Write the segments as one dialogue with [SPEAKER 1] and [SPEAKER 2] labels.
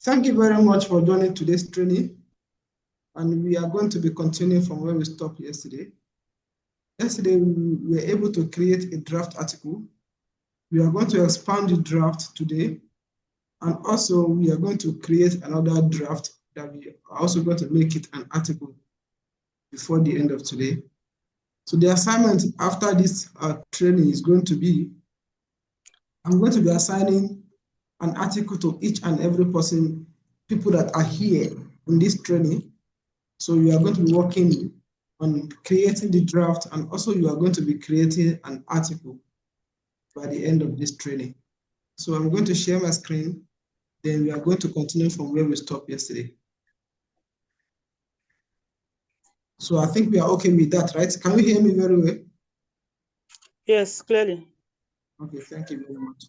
[SPEAKER 1] Thank you very much for joining today's training. And we are going to be continuing from where we stopped yesterday. Yesterday, we were able to create a draft article. We are going to expand the draft today. And also, we are going to create another draft that we are also going to make it an article before the end of today. So the assignment after this training is going to be, I'm going to be assigning an article to each and every person, people that are here in this training. So you are going to be working on creating the draft, and also you are going to be creating an article by the end of this training. So I'm going to share my screen, then we are going to continue from where we stopped yesterday. So I think we are okay with that, right? Can you hear me very well?
[SPEAKER 2] Yes, clearly.
[SPEAKER 1] Okay, thank you very much.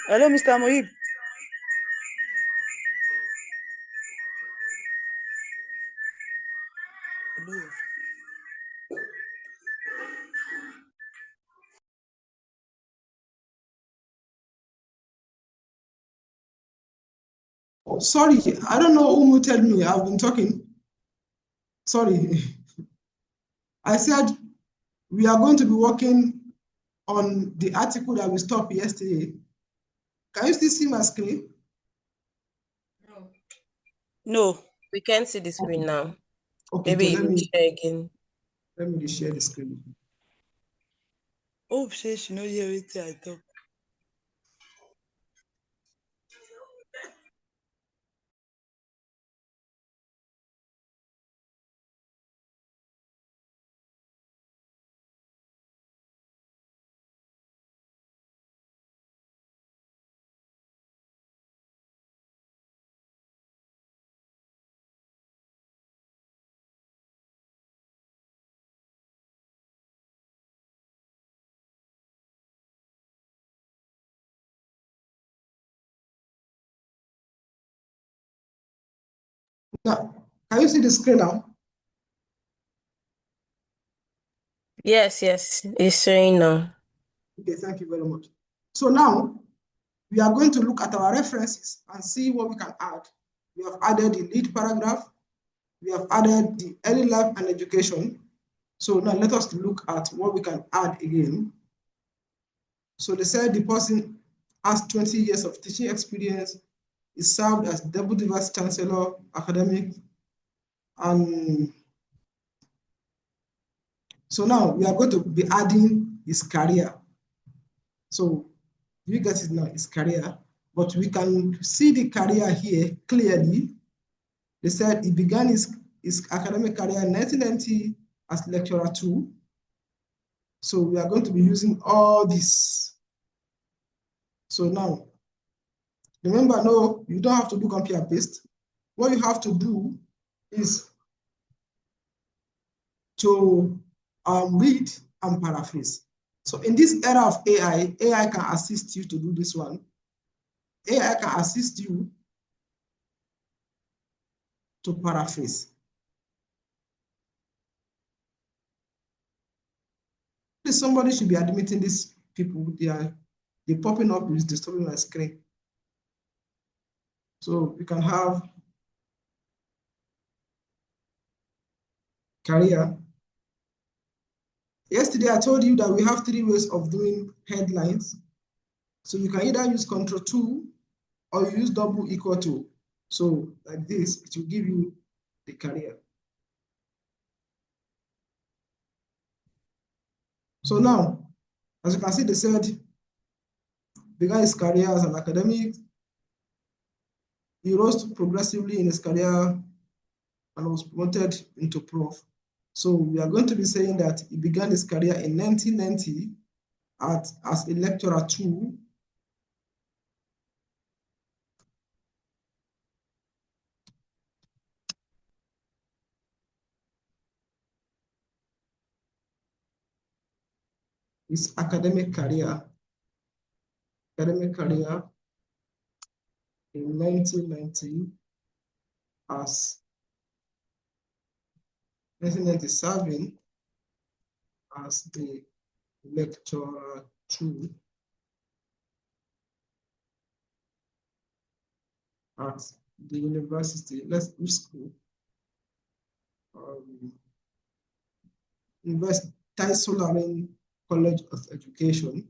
[SPEAKER 2] Hello, Mr. Mohib. Hello.
[SPEAKER 1] Sorry, I don't know who muted me. I've been talking. Sorry. I said we are going to be working on the article that we stopped yesterday. Can you still see my screen?
[SPEAKER 2] No.
[SPEAKER 3] We can't see the screen now.
[SPEAKER 1] Okay,
[SPEAKER 3] Maybe
[SPEAKER 1] so
[SPEAKER 3] you share again.
[SPEAKER 1] let me just share the screen.
[SPEAKER 2] Oh, she know everything I talk.
[SPEAKER 1] Now, can you see the screen now?
[SPEAKER 3] Yes, it's showing now.
[SPEAKER 1] Okay, thank you very much. So now we are going to look at our references and see what we can add. We have added the lead paragraph. We have added the early life and education. So now let us look at what we can add again. So they said the person has 20 years of teaching experience, is served as Deputy Vice Chancellor, academic, and so now we are going to be adding his career. So you get it now, his career, but we can see the career here clearly. They said he began his academic career in 1990 as lecturer 2. So we are going to be using all this. So now, remember, no, you don't have to do copy and paste. What you have to do is to read and paraphrase. So in this era of AI, AI can assist you to do this one. AI can assist you to paraphrase. Somebody should be admitting these people. They're popping up is disturbing my screen. So we can have career. Yesterday I told you that we have 3 ways of doing headlines. So you can either use Ctrl+2 or you use double equal to. So like this, it will give you the career. So now, as you can see, they said began his career as an academic. He rose progressively in his career and was promoted into prof. So we are going to be saying that he began his career in 1990 as a lecturer 2. His academic career in 1990 as 1997 as the lecturer 2 at the university. Let's do school. Solarian College of Education.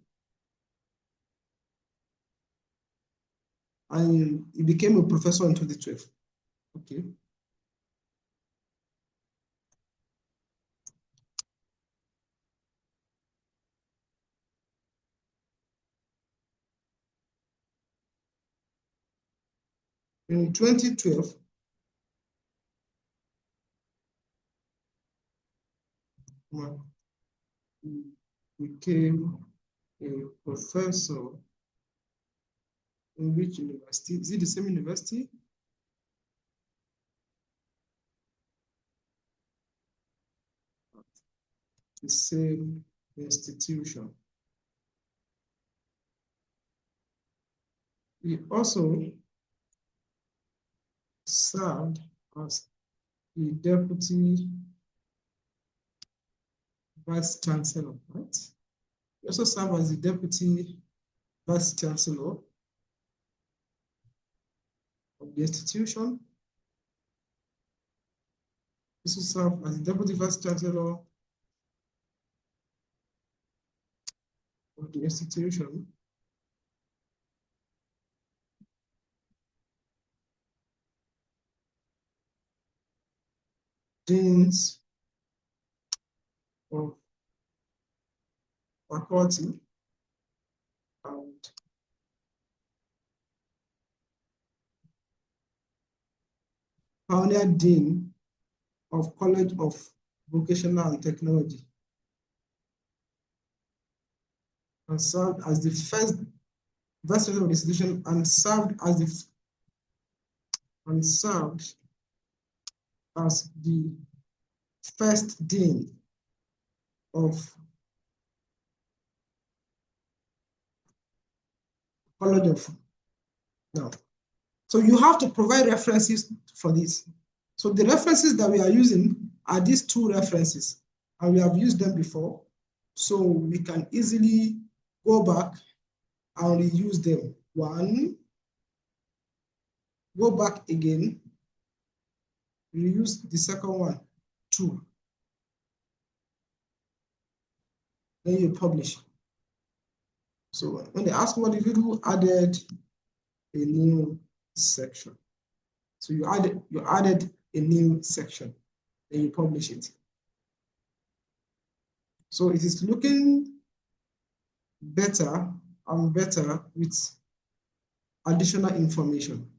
[SPEAKER 1] And he became a professor in 2012. Okay. In 2012, he became a professor in which university? Is it the same university? The same institution. He also served as the deputy vice chancellor, right? He also served as the deputy vice chancellor of the institution. He also served as the deputy vice chancellor of the institution. Deans of faculty and pioneer dean of College of Vocational and Technology, and served as the first vice chancellor of the institution, and served as the first dean of College of now. So you have to provide references for this. So the references that we are using are these 2 references, and we have used them before. So we can easily go back and reuse them. 1, go back again, reuse the second one, 2. Then you publish. So when they ask what did you do, added a new section. So you added a new section, then you publish it. So it is looking better and better with additional information.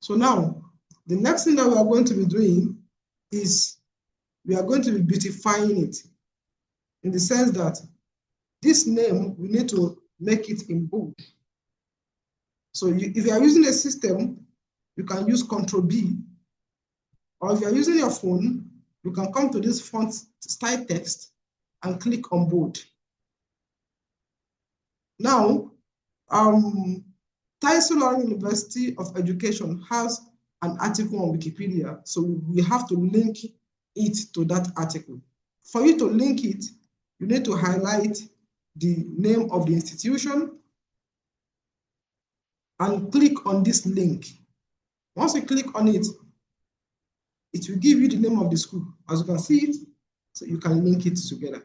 [SPEAKER 1] So now, the next thing that we are going to be doing is we are going to be beautifying it, in the sense that this name, we need to make it in bold. So if you are using a system, you can use Control B, or if you are using your phone, you can come to this font style text and click on bold. Now, Taiwan University of Education has an article on Wikipedia, so we have to link it to that article. For you to link it, you need to highlight the name of the institution and click on this link. Once you click on it, it will give you the name of the school. As you can see it, so you can link it together.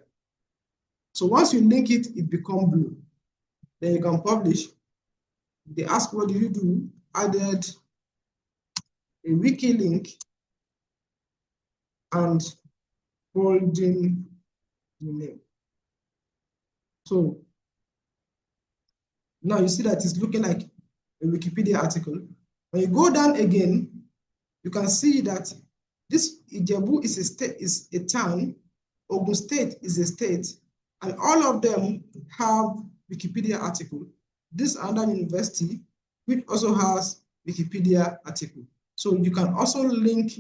[SPEAKER 1] So once you link it, it becomes blue. Then you can publish. They ask, what do you do? Added a wiki link and holding the name. So now you see that it's looking like a Wikipedia article. When you go down again, you can see that this Ijebu is a state, is a town, Ogun State is a state, and all of them have Wikipedia article. This other university, which also has Wikipedia article. So you can also link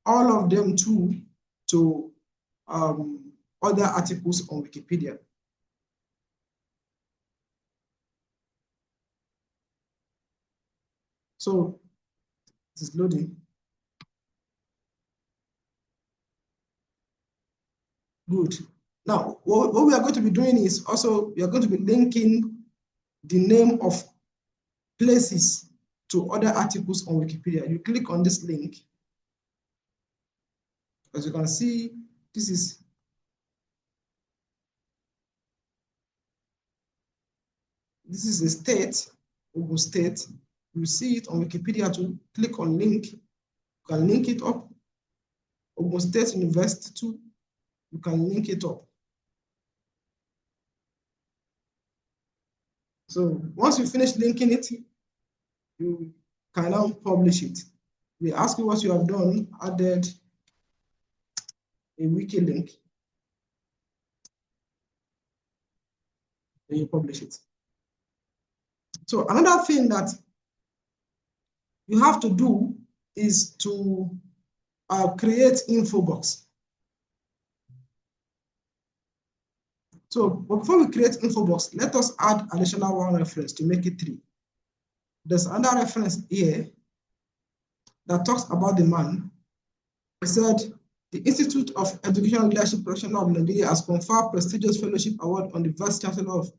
[SPEAKER 1] all of them to other articles on Wikipedia. So it is loading. Good. Now, what we are going to be doing is also, we are going to be linking the name of places to other articles on Wikipedia. You click on this link. As you can see, this is a state, Ogun State. You see it on Wikipedia. To click on link, you can link it up. Ogun State University too, you can link it up. So once you finish linking it, you can now publish it. We ask you what you have done, added a wiki link, and you publish it. So another thing that you have to do is to create info box. So before we create info box, let us add additional one reference to make it 3. There's another reference here that talks about the man. It said, the Institute of Educational Leadership Professional of Nigeria has conferred prestigious fellowship award on the Vice Chancellor of.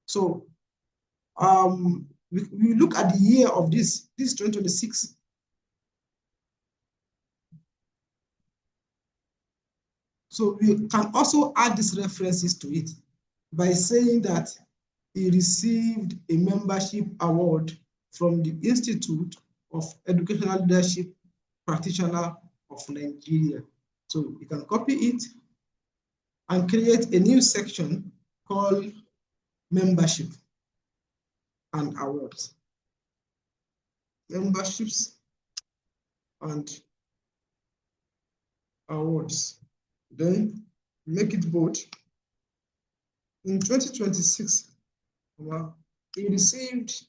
[SPEAKER 1] So we look at the year of this is 2026. So we can also add these references to it by saying that he received a membership award from the Institute of Educational Leadership Practitioner of Nigeria. So you can copy it and create a new section called membership and awards. Memberships and awards. Then make it bold. In 2026, he received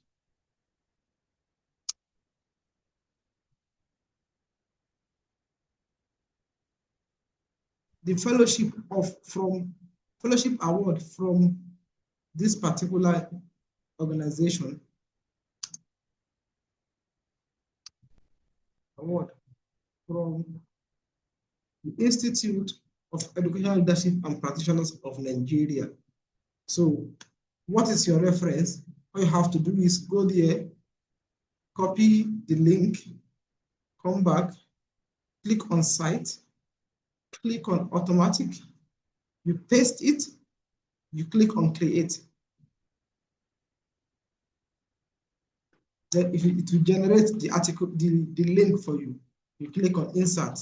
[SPEAKER 1] the fellowship award from this particular organization. Award from the Institute of Educational Leadership and Practitioners of Nigeria. So what is your reference? All you have to do is go there, copy the link, come back, click on site, click on automatic, you paste it, you click on create. Then it will generate the article, the link for you. You click on insert,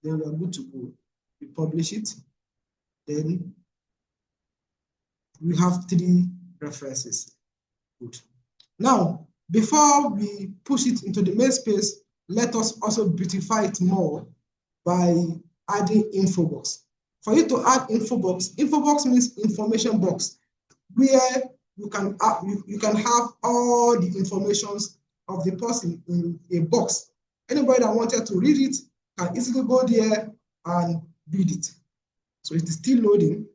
[SPEAKER 1] then we are good to go. You publish it, then we have 3 references. Good. Now, before we push it into the main space, let us also beautify it more by adding info box. For you to add info box means information box, where you can have all the informations of the person in a box. Anybody that wanted to read it can easily go there and read it. So it is still loading.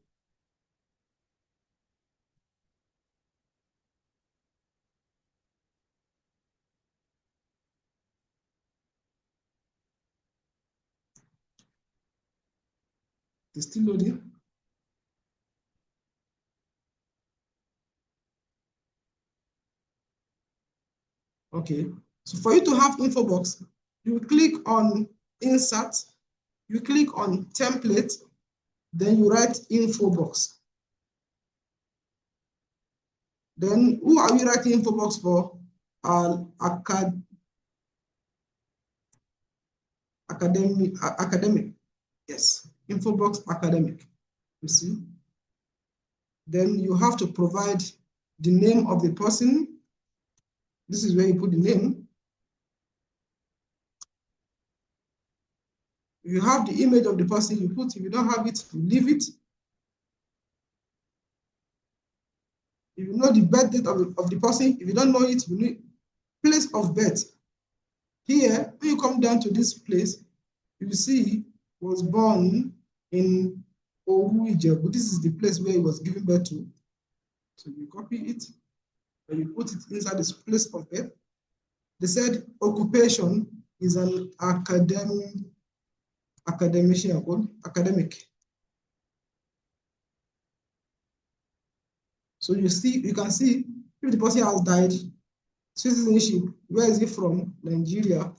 [SPEAKER 1] It's still loading. Okay, so for you to have info box, you click on insert, you click on template, then you write info box. Then who are you writing info box for? Academic. Yes, info box academic. You see? Then you have to provide the name of the person. This is where you put the name. If you have the image of the person, you put. If you don't have it, you leave it. If you know the birth date of the person, if you don't know it, you need place of birth. Here, when you come down to this place, you see was born in Owu Ijebu. This is the place where he was given birth to. So you copy it, and you put it inside this place of birth. They said occupation is an academic. So you can see if the person has died, citizenship, where is he from? Nigeria.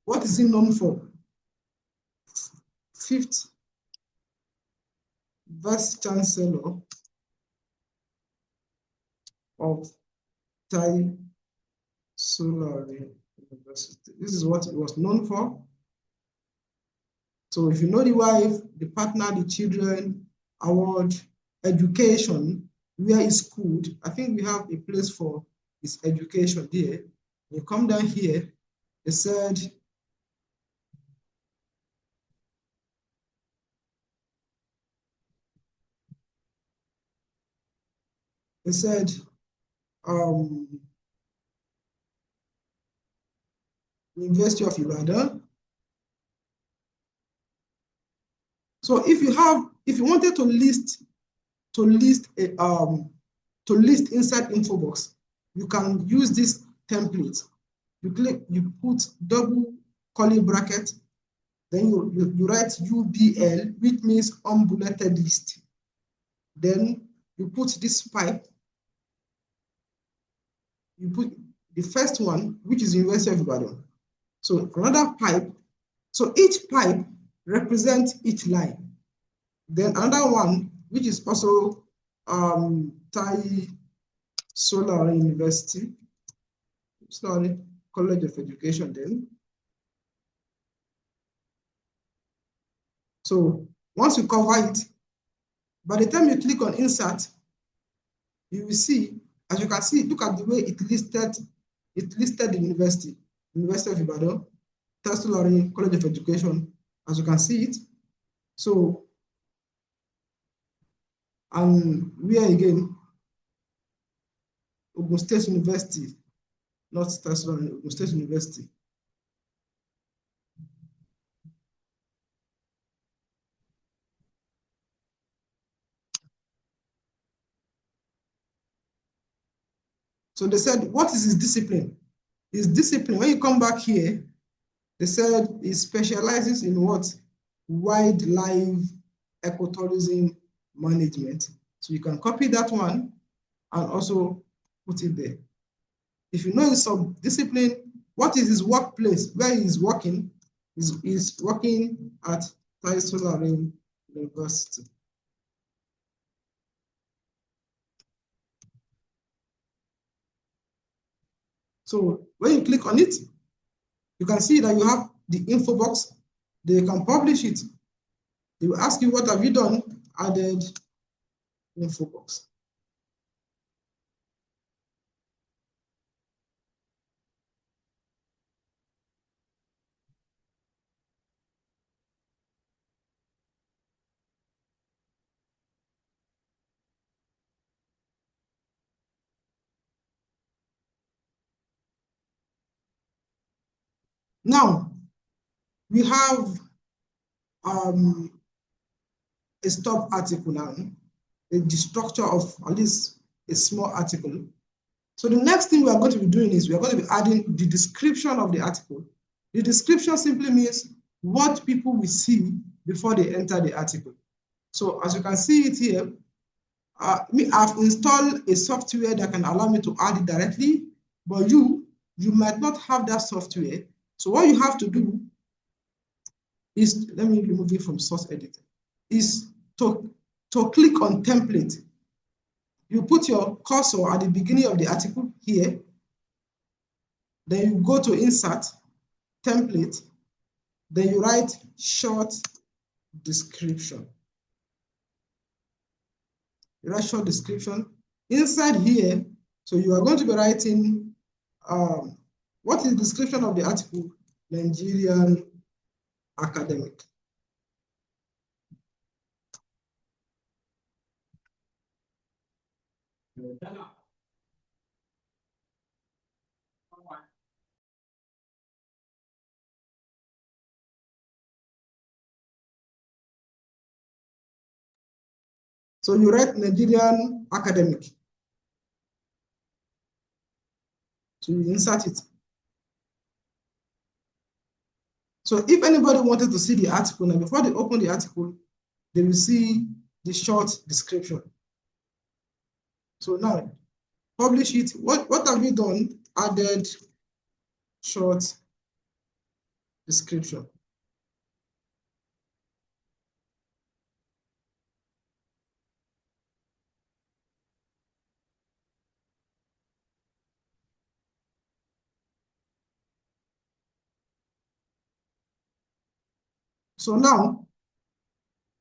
[SPEAKER 1] What is he known for? 5th Vice Chancellor of Tai Solari University. This is what it was known for. So if you know the wife, the partner, the children, award, education, where is schooled, I think we have a place for his education there. You come down here, they said, University of Ibadan. So if you wanted to list inside info box, you can use this template. You put double curly bracket, then you write UBL, which means unbulleted list. Then you put this pipe. You put the first one, which is University of Ibadan. So another pipe. So each pipe represents each line. Then another one, which is also Tai Solar University, sorry, College of Education then. So once you cover it, by the time you click on insert, you will see, as you can see, look at the way it listed the University of Ibadan, Tai Solar College of Education, as you can see it. So, and where again? Ogun State University, not Tai Solar, Ogun State University. So they said, what is his discipline? His discipline, when you come back here, they said he specializes in what? Wildlife ecotourism management. So you can copy that one and also put it there. If you know his sub-discipline, what is his workplace? Where he is working? He's working at Tai Solarin University. So when you click on it, you can see that you have the info box. They can publish it. They will ask you, what have you done? Added info box. Now, we have a stop article now, the structure of at least a small article. So the next thing we are going to be doing is we are going to be adding the description of the article. The description simply means what people will see before they enter the article. So as you can see it here, I've installed a software that can allow me to add it directly, but you might not have that software. So what you have to do is, let me remove it from source editor, is to click on template. You put your cursor at the beginning of the article here, then you go to insert, template, then you write short description. You write short description. Inside here, so you are going to be writing, what is the description of the article? Nigerian academic. So you write Nigerian academic. So you insert it. So if anybody wanted to see the article, now before they open the article, they will see the short description. So now, publish it. What have you done? Added short description. So now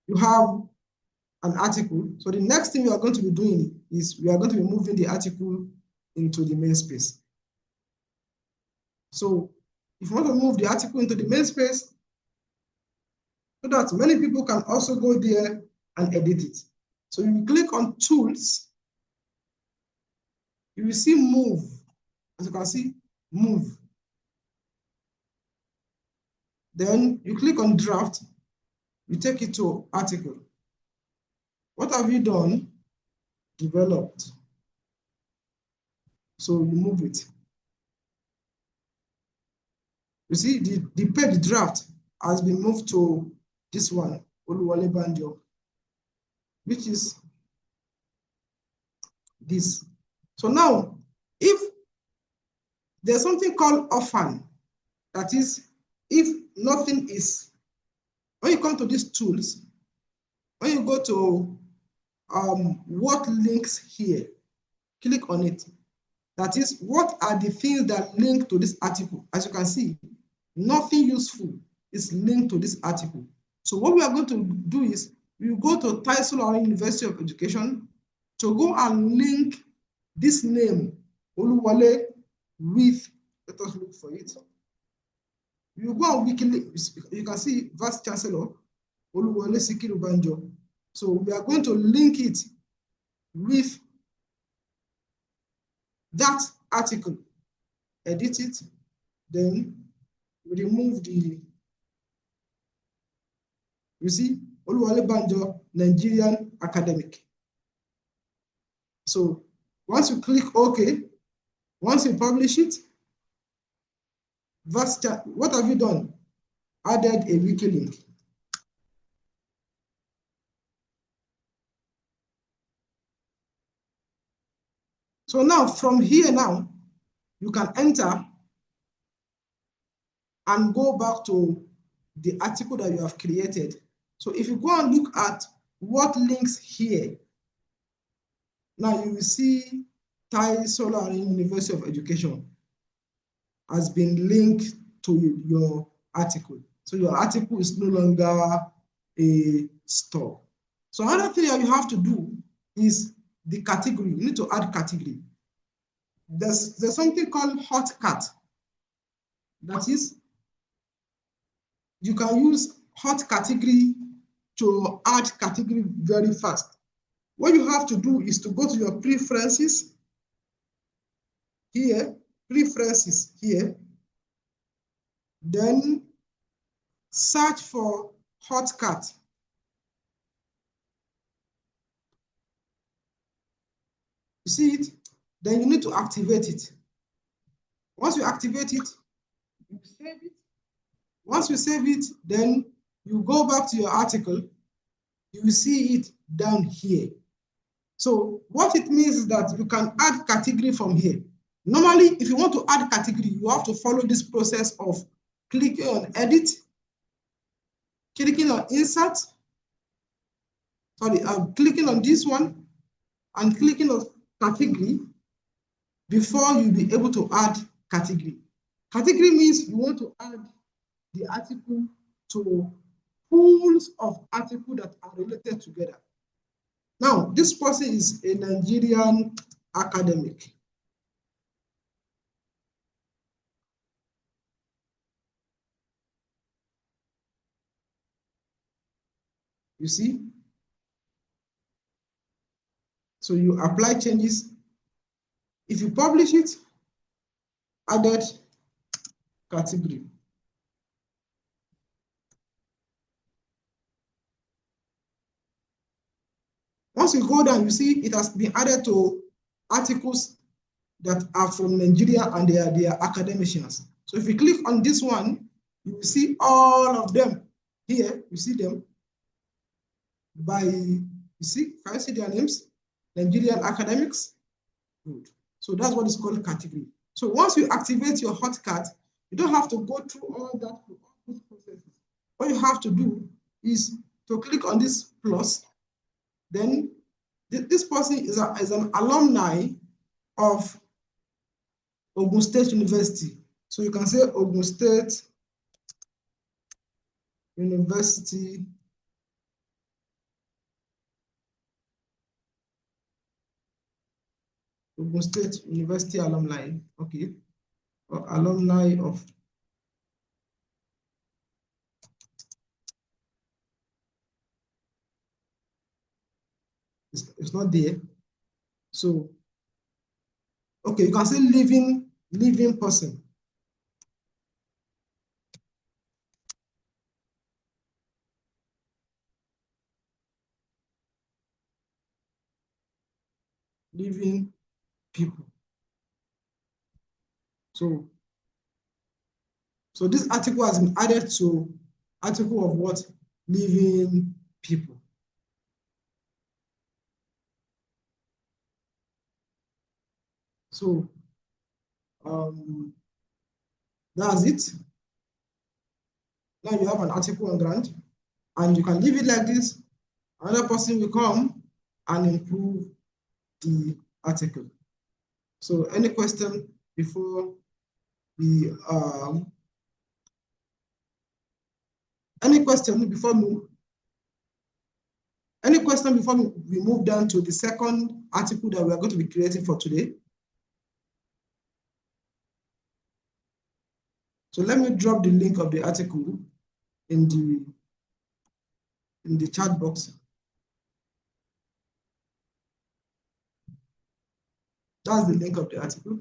[SPEAKER 1] you have an article. So the next thing we are going to be doing is we are going to be moving the article into the main space. So if you want to move the article into the main space, so that many people can also go there and edit it. So you click on tools, you will see move. As you can see, move. Then you click on draft, you take it to article. What have you done? Developed. So you move it. You see, the page draft has been moved to this one, Oluwole Banjo, which is this. So now, if there's something called orphan, that is, if nothing is, when you come to these tools, when you go to what links here, click on it. That is, what are the things that link to this article? As you can see, nothing useful is linked to this article. So what we are going to do is, we will go to Taisolari University of Education to go and link this name, Oluwole, with, let us look for it. You go on Wikipedia, you can see Vice Chancellor, Oluwole Sikiru Banjo. So we are going to link it with that article, edit it, then we remove the, you see, Oluwole Banjo, Nigerian academic. So once you click OK, once you publish it, what have you done? Added a wiki link. So now from here now, you can enter and go back to the article that you have created. So if you go and look at what links here, now you will see Taisolari University of Education has been linked to your article. So your article is no longer a store. So another thing that you have to do is the category. You need to add category. There's something called hotcat. That is, you can use hot category to add category very fast. What you have to do is to go to your preferences here, preferences here, then search for hot cat. You see it? Then you need to activate it. Once you activate it, you save it. Once you save it, then you go back to your article. You will see it down here. So what it means is that you can add category from here. Normally, if you want to add category, you have to follow this process of clicking on edit, clicking on insert, clicking on this one, and clicking on category before you'll be able to add category. Category means you want to add the article to pools of articles that are related together. Now, this person is a Nigerian academic. You see? So you apply changes. If you publish it, added category. Once you go down, you see it has been added to articles that are from Nigeria and they are academicians. So if you click on this one, you will see all of them here. You see them by, you see, can you see their names? Nigerian academics. Good. So that's what is called category. So once you activate your hot cat, you don't have to go through all those processes. All you have to do is to click on this plus. Then this person is an alumni of Ogun State University. So you can say Ogun State University Ogun State University alumni, okay, or alumni of it's not there. So, okay, you can say living person. Living people. So this article has been added to article of what? Living people. So that's it. Now you have an article on ground, and you can leave it like this. Another person will come and improve the article. So any question before we we move down to the second article that we are going to be creating for today? So let me drop the link of the article in the chat box. That's the link of the article.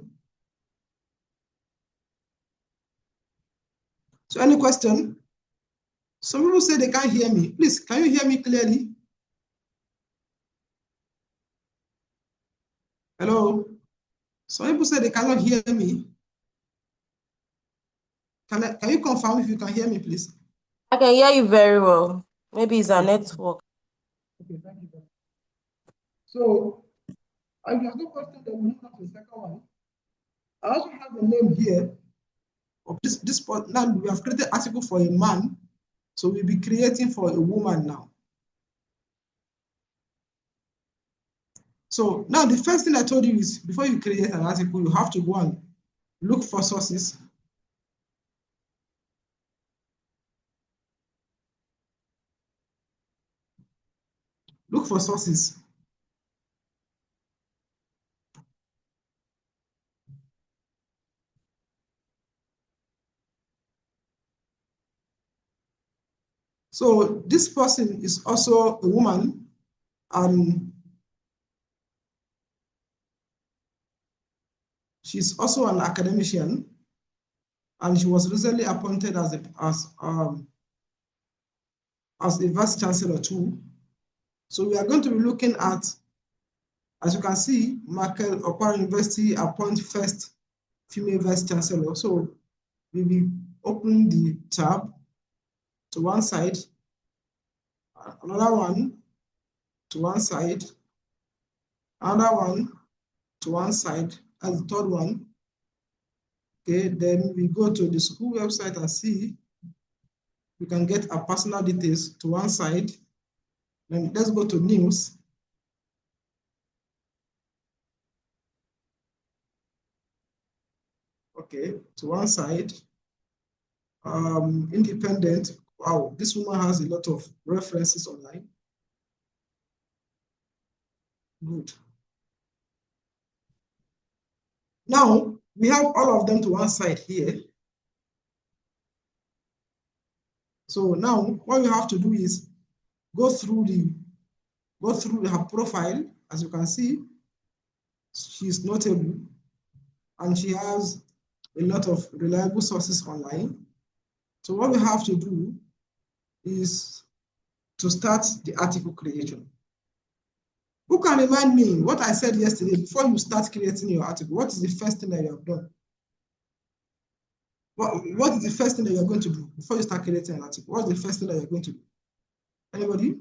[SPEAKER 1] So any question? Some people say they can't hear me. Please, can you hear me clearly? Hello? Some people say they cannot hear me. Can you confirm if you can hear me, please?
[SPEAKER 3] I can hear you very well. Maybe it's our network.
[SPEAKER 1] Okay, thank you. So, if you have no question, then we move on to the second one. I also have a name here of this now we have created article for a man, so we'll be creating for a woman now. So now the first thing I told you is before you create an article, you have to go and look for sources. Look for sources. So this person is also a woman, and she's also an academician, and she was recently appointed as a vice chancellor too. So we are going to be looking at, as you can see, Michael Okpara University appoint first female vice chancellor. So we'll be opening the tab to one side, another one to one side, another one to one side, as the third one. Okay, then we go to the school website and see we can get our personal details to one side. Then let's go to news. Okay, to one side. Independent. Wow, this woman has a lot of references online. Good. Now we have all of them to one side here. So now what we have to do is go through her profile. As you can see, she's notable and she has a lot of reliable sources online. So what we have to do is to start the article creation. Who can remind me what I said yesterday before you start creating your article? What is the first thing that you have done? What is the first thing that you're going to do before you start creating an article? What's the first thing that you're going to do? Anybody?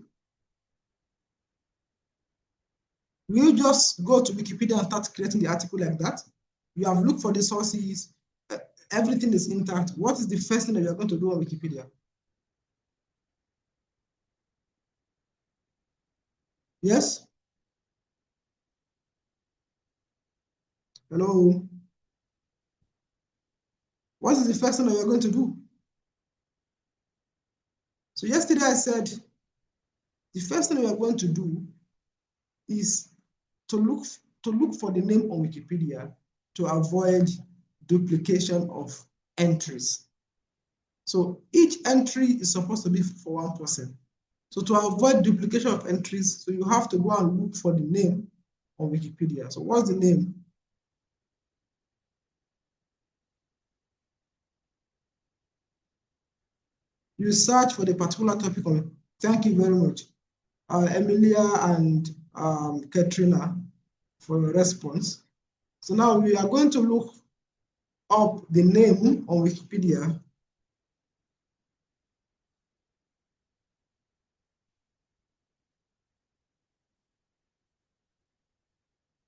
[SPEAKER 1] Will you just go to Wikipedia and start creating the article like that? You have looked for the sources, everything is intact. What is the first thing that you're going to do on Wikipedia? Yes? Hello? What is the first thing that you're going to do? So yesterday I said, the first thing we're going to do is to look for the name on Wikipedia to avoid duplication of entries. So each entry is supposed to be for one person. So to avoid duplication of entries, so you have to go and look for the name on Wikipedia. So what's the name? You search for the particular topic on. Thank you very much, Emilia and Katrina, for your response. So now we are going to look up the name on Wikipedia.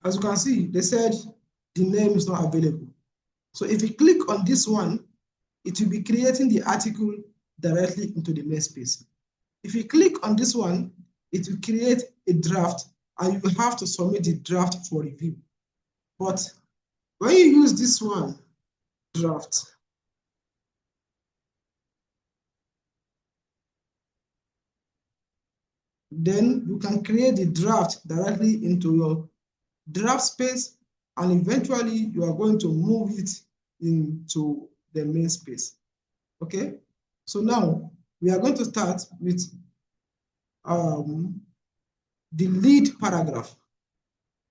[SPEAKER 1] As you can see, they said the name is not available. So if you click on this one, it will be creating the article directly into the main space. If you click on this one, it will create a draft and you will have to submit the draft for review. But when you use this one, draft, then you can create the draft directly into your draft space, and eventually you are going to move it into the main space. Okay, so now we are going to start with the lead paragraph.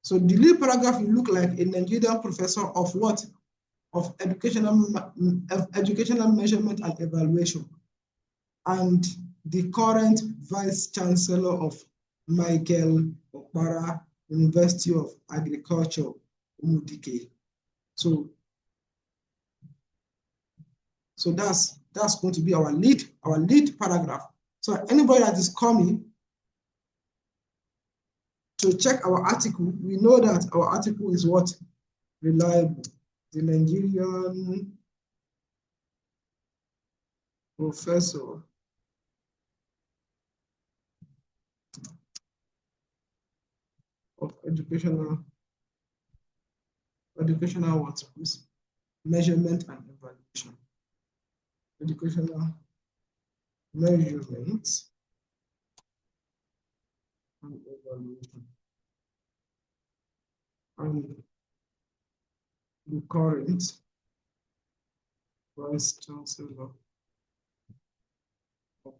[SPEAKER 1] So the lead paragraph will look like a Nigerian professor of what? Of educational measurement and evaluation, and the current vice chancellor of Michael Okpara University of Agriculture, Umudike. So that's going to be our lead paragraph. So anybody that is coming to check our article, we know that our article is what? Reliable. The Nigerian professor of educational what? Measurement and evaluation. Educational measurement and evaluation. And the current vice chancellor of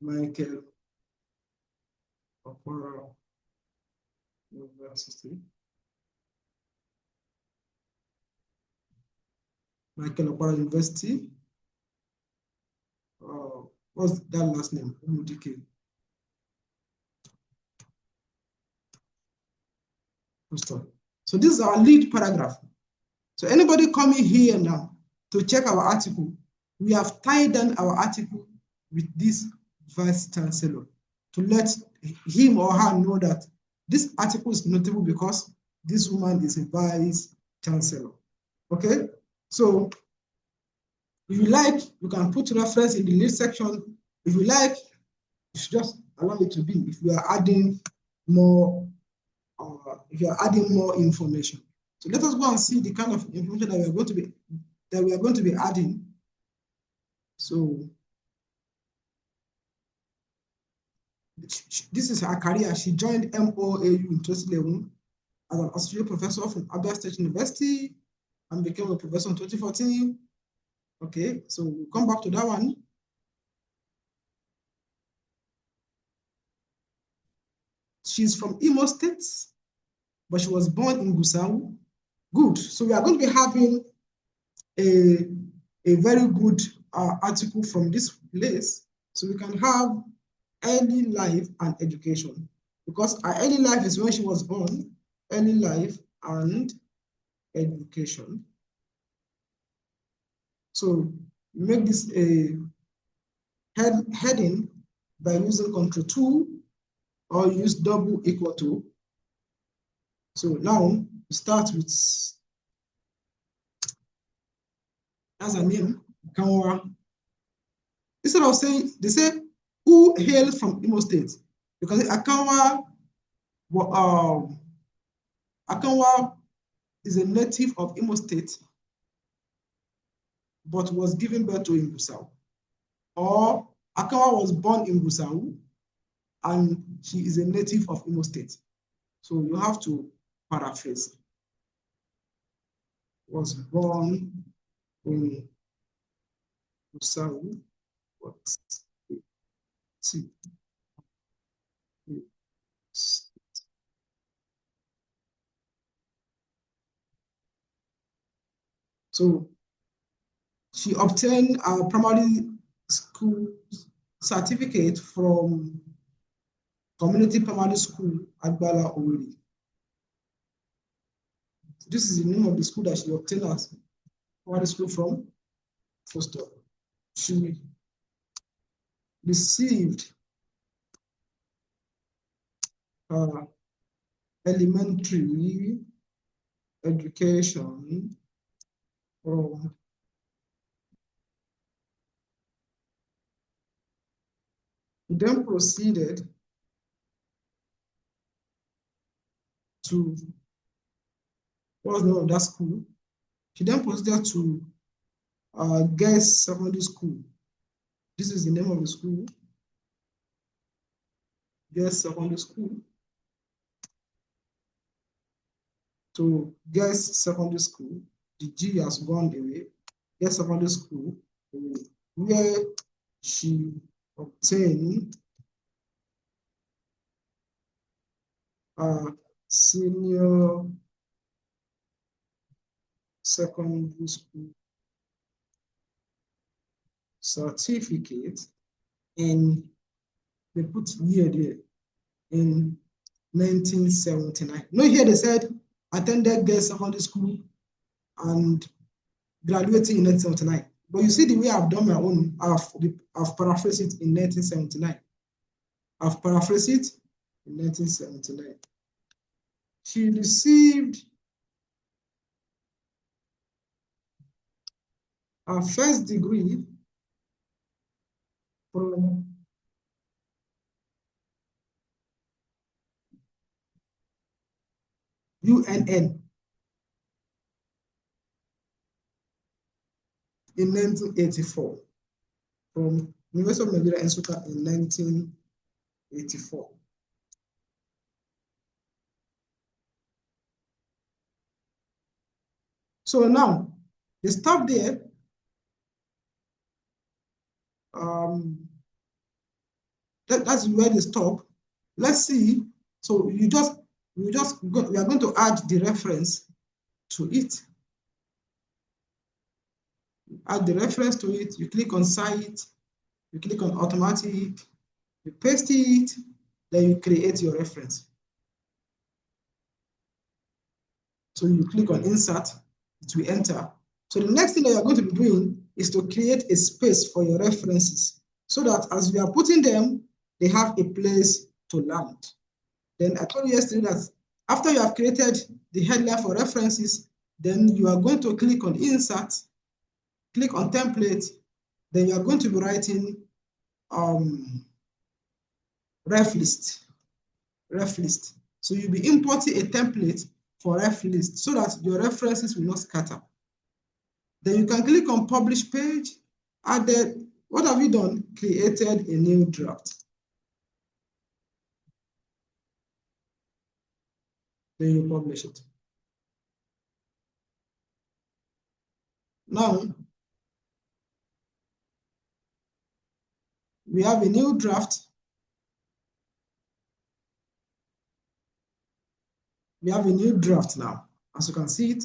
[SPEAKER 1] Michael Okpara University. Michael Okpara University. What's that last name? Umudike. So this is our lead paragraph. So anybody coming here now to check our article, we have tied down our article with this vice chancellor to let him or her know that this article is notable because this woman is a vice chancellor. Okay, so if you like, you can put reference in the lead section. If you like, you should just allow it to be. If you are adding more, information. So let us go and see the kind of information that we are going to be adding. So this is her career. She joined MOAU in 2011 as an associate professor from Abia State University and became a professor in 2014. Okay, so we'll come back to that one. She's from Imo State, but she was born in Gusau. Good. So we are going to be having a very good article from this place. So we can have early life and education, because her early life is when she was born, early life and education. So make this a heading by using Ctrl+2 or use double equal to. So now we start with, as a name, Kanwa. Instead of saying, they say, who hails from Imo State? Because Akanwa is a native of Imo State, but was given birth to in Gusau. Or Akanwa was born in Gusau, and she is a native of Imo State. So you have to paraphrase. Was born in Gusau, but so she obtained a primary school certificate from Community Primary School at Bala Oweri. This is the name of the school that she obtained as primary school from. First of all, she received elementary education from then proceeded to, what was the name of that school? She then proceeded to Girls Secondary School. This is the name of the school. Girls Secondary School. To Girls Secondary School. The G has gone away. Girls Secondary School, where she obtained a senior secondary school certificate in, they put year there, in 1979. No, here they said attended Girls Secondary School and graduating in 1979. But you see the way I've done my own, I've paraphrased it in 1979. I've paraphrased it in 1979. She received her first degree from UNN in 1984, from University of Nigeria Nsukka in 1984. So now, they stop there. That's where they stop. Let's see. So you just we are going to add the reference to it. Add the reference to it, you click on Cite, you click on Automatic, you paste it, then you create your reference. So you click on Insert, it will enter. So the next thing that you're going to be doing is to create a space for your references so that as you are putting them, they have a place to land. Then I told you yesterday that after you have created the headline for references, then you are going to click on Insert, click on Template, then you are going to be writing ref list. So you'll be importing a template for ref list so that your references will not scatter. Then you can click on Publish Page, added, what have you done? Created a new draft. Then you publish it. Now, we have a new draft. We have a new draft now, as you can see it.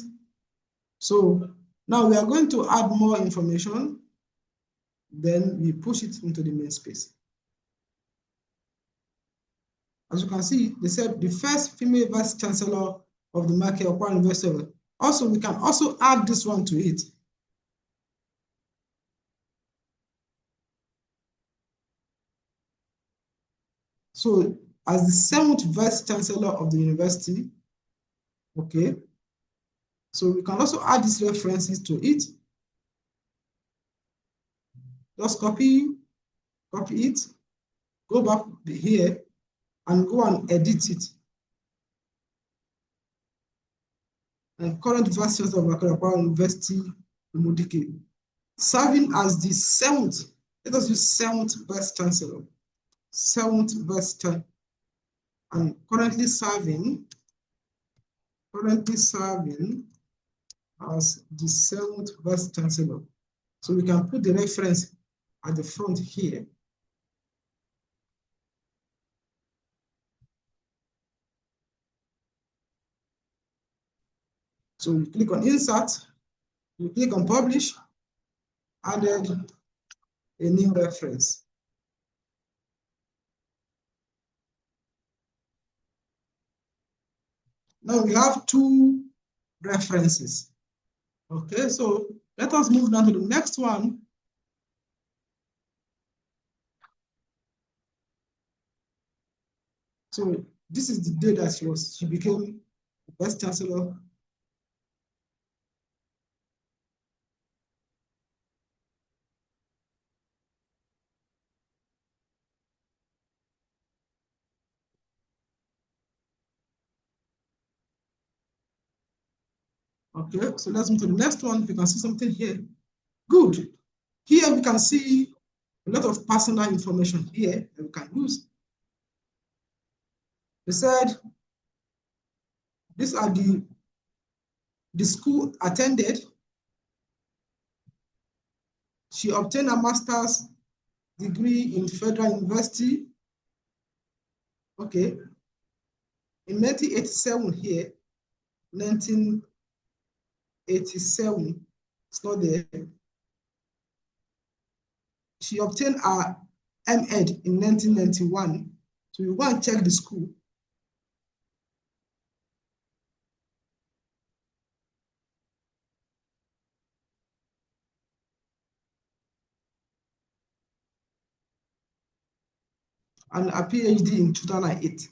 [SPEAKER 1] So now we are going to add more information. Then we push it into the main space. As you can see, they said the first female vice chancellor of the Michael Okwa University. Also, we can also add this one to it. So as the 7th vice chancellor of the university, okay, so we can also add these references to it. Just copy it, go back here and go and edit it. And current vice chancellor of Michael Okwa University, Umudike, serving as the 7th, let us use 7th vice chancellor. 7th vice chancellor, and currently serving as the 7th vice chancellor. So we can put the reference at the front here. So you click on Insert, you click on Publish, added a new reference. Now we have 2 references. Okay, so let us move down to the next one. So this is the day that she became the vice chancellor. Okay, so let's move to the next one. You can see something here. Good. Here we can see a lot of personal information here that we can use. They said these are the school attended. She obtained a master's degree in Federal University. Okay. In 1987 here, 1987, it's not there. She obtained a M.Ed in 1991. So you go and check the school. And a PhD in 2008.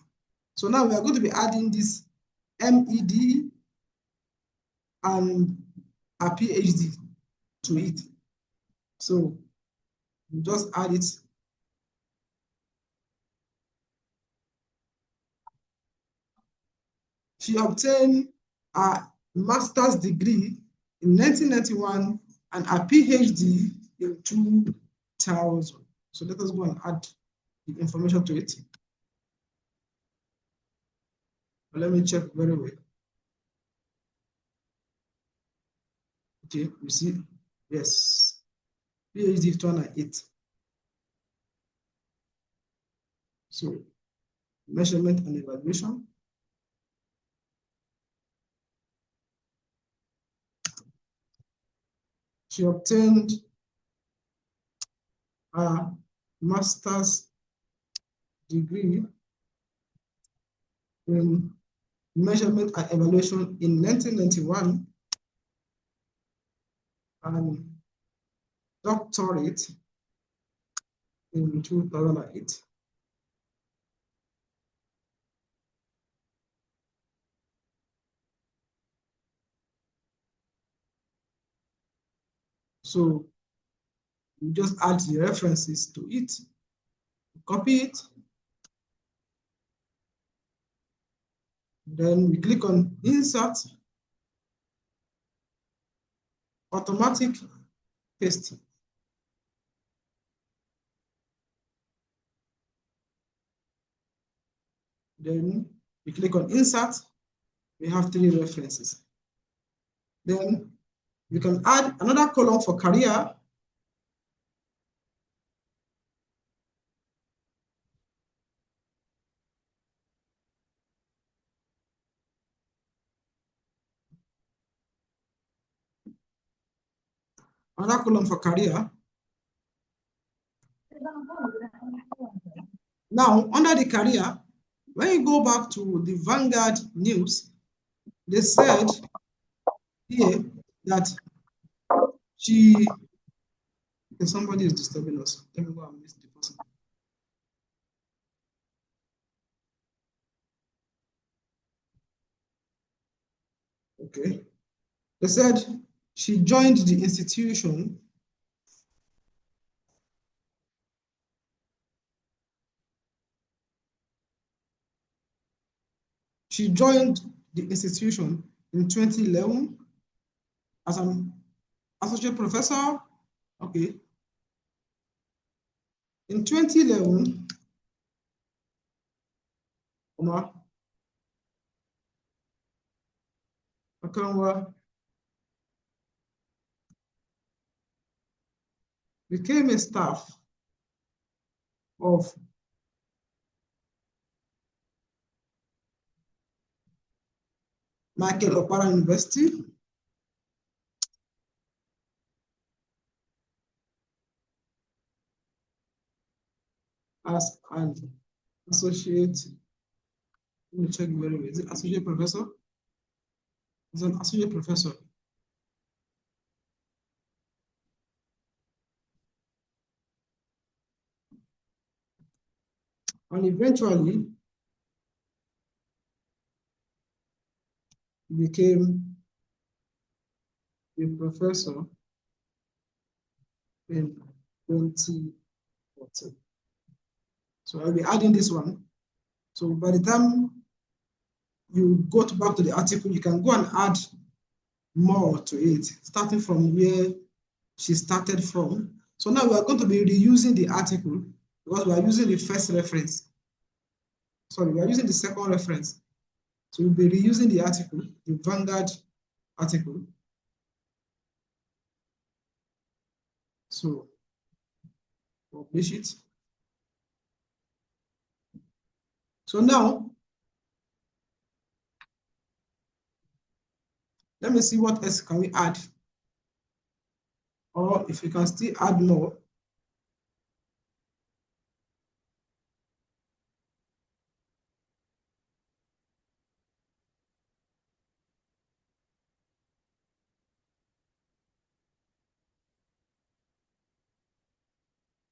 [SPEAKER 1] So now we are going to be adding this MED and a PhD to it. So you just add it. She obtained a master's degree in 1991 and a PhD in 2000. So let us go and add the information to it. But let me check very well. Okay, you see, yes, PhD 2008. So measurement and evaluation. She obtained a master's degree in measurement and evaluation in 1991 and doctorate in 2008. So you just add the references to it, copy it, then we click on insert, automatic paste. Then we click on insert, we have 3 references. Then we can add another column for career. Another column for career. Now, under the career, when you go back to the Vanguard news, they said here that somebody is disturbing us. Let me go and miss the person. Okay. They said she joined the institution in 2011 as an associate professor. Okay. In 2011, became a staff of Michael Opara University as an associate. Let me check very well. Is it associate professor? It's an associate professor. And eventually became a professor in 2014. So I'll be adding this one. So by the time you go back to the article, you can go and add more to it, starting from where she started from. So now we are going to be reusing the article because we are using the first reference. Sorry, we are using the second reference. So we'll be reusing the article, the Vanguard article. So publish it. So now, let me see what else can we add. Or if we can still add more.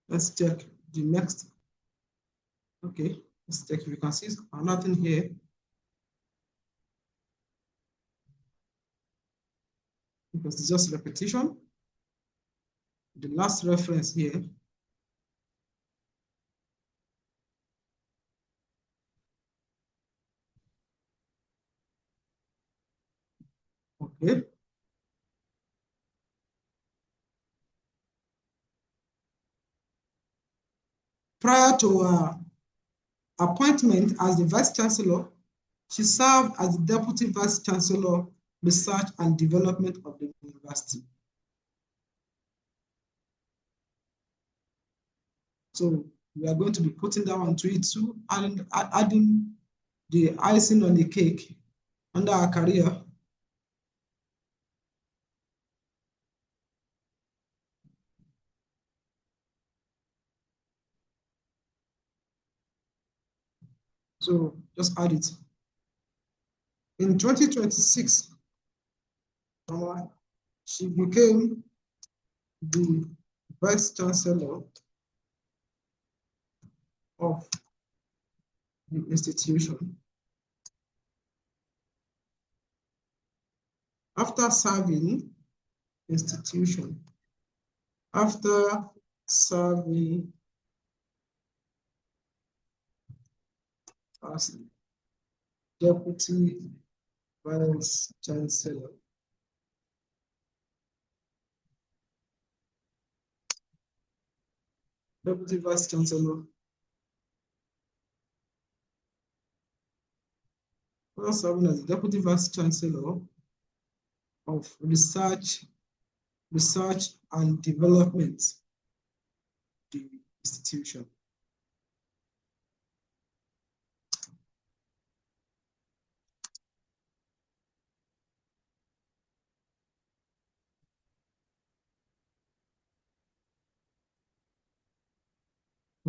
[SPEAKER 1] Let's check the next. Okay, let's check if we can see nothing here. Because it's just repetition. The last reference here. Okay. Prior to her appointment as the Vice Chancellor, she served as the Deputy Vice Chancellor, Research and Development of the University. So we are going to be putting that one to it too, and adding the icing on the cake under our career. So just add it. In 2026, she became the Vice Chancellor of the institution. After serving institution, after serving as Deputy Vice Chancellor. Deputy Vice Chancellor. After serving as Deputy Vice Chancellor of Research and Development, the institution.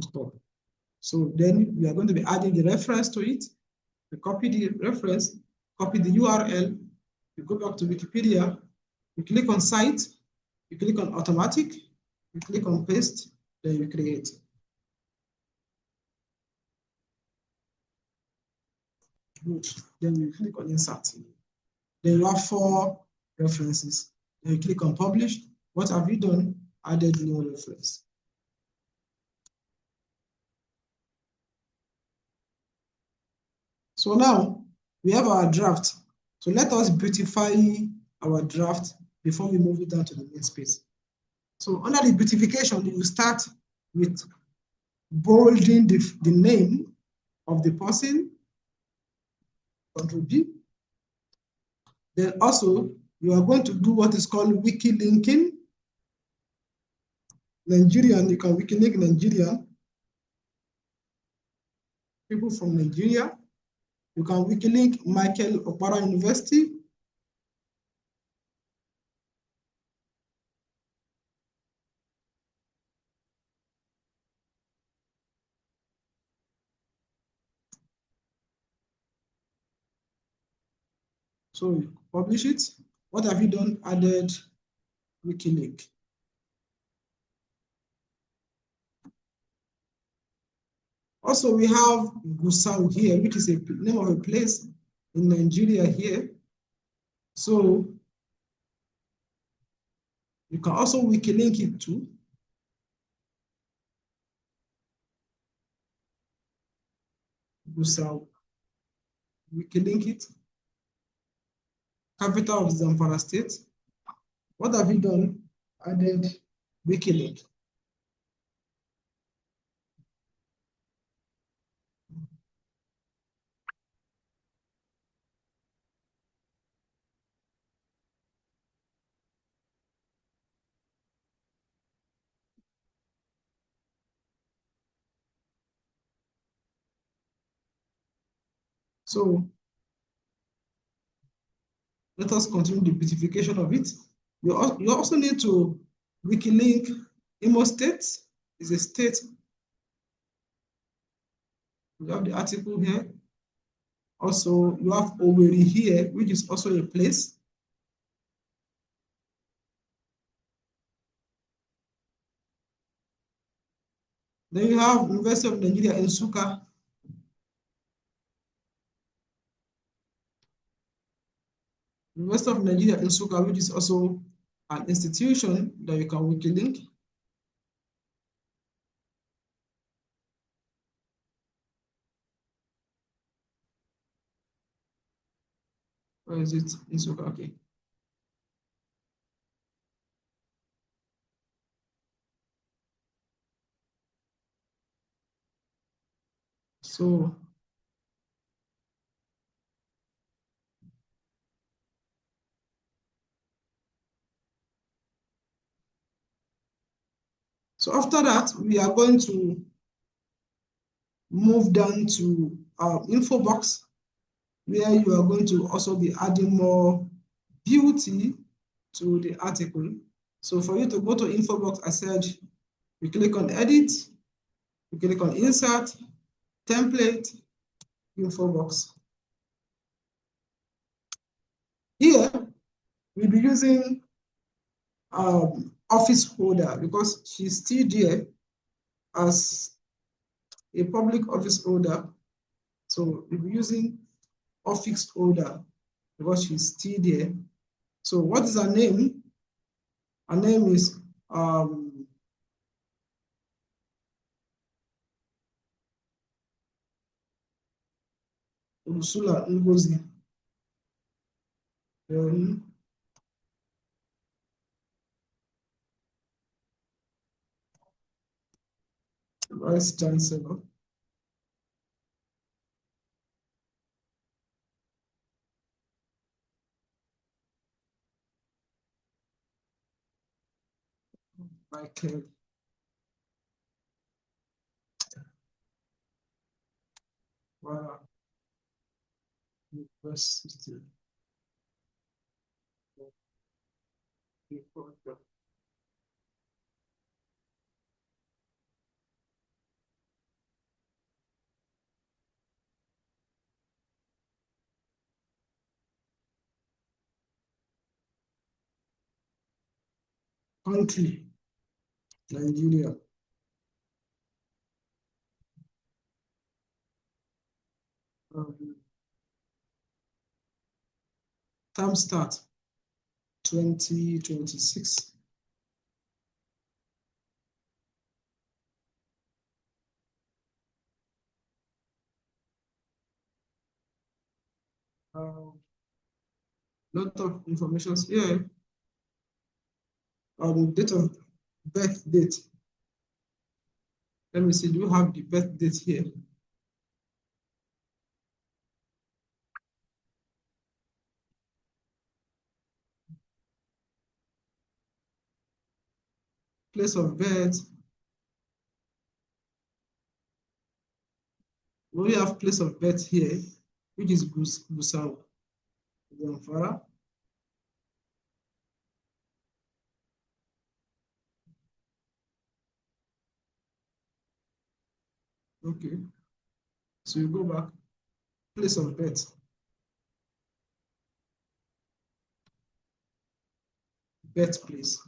[SPEAKER 1] Stop. So then we are going to be adding the reference to it. We copy the reference, copy the URL, you go back to Wikipedia, you click on Cite, you click on Automatic, you click on Paste, then you create. Good. Then you click on Insert. Then you have 4 references. Then you click on Publish. What have you done? Added new reference. So now we have our draft. So let us beautify our draft before we move it down to the main space. So under the beautification, you will start with bolding the name of the person, Control B. Then also, you are going to do what is called wiki linking. Nigerian, you can wiki link Nigerian. People from Nigeria. You can wiki link Michael Okpara University. So you publish it. What have you done? Added wiki link. Also, we have Gusau here, which is a name of a place in Nigeria here. So you can also wiki link it to Gusau. Wiki link it. Capital of Zamfara State. What have you done? Added wiki link. So let us continue the beautification of it. You also need to wiki link Imo State is a state. You have the article here. Also, you have Owerri here, which is also a place. Then you have University of Nigeria in Nsukka. University of Nigeria in Nsukka, which is also an institution that you can wiki link. Where is it? Nsukka, okay. So after that, we are going to move down to our info box, where you are going to also be adding more beauty to the article. So for you to go to info box, I said, you click on edit, you click on insert, template, info box. Here, we'll be using office holder because she's still there as a public office holder. So we'll be using office holder because she's still there. So what is her name? Her name is Ursula Ngozi. Vice Chancellor. Michael. Wow. University. Country, Nigeria. Term start, 2026. Lot of information here. Date of birth date. Let me see, do you have the birth date here? Place of birth. We have place of birth here, which is Gusau, Zamfara. Okay, so you go back, place of birth. Birthplace.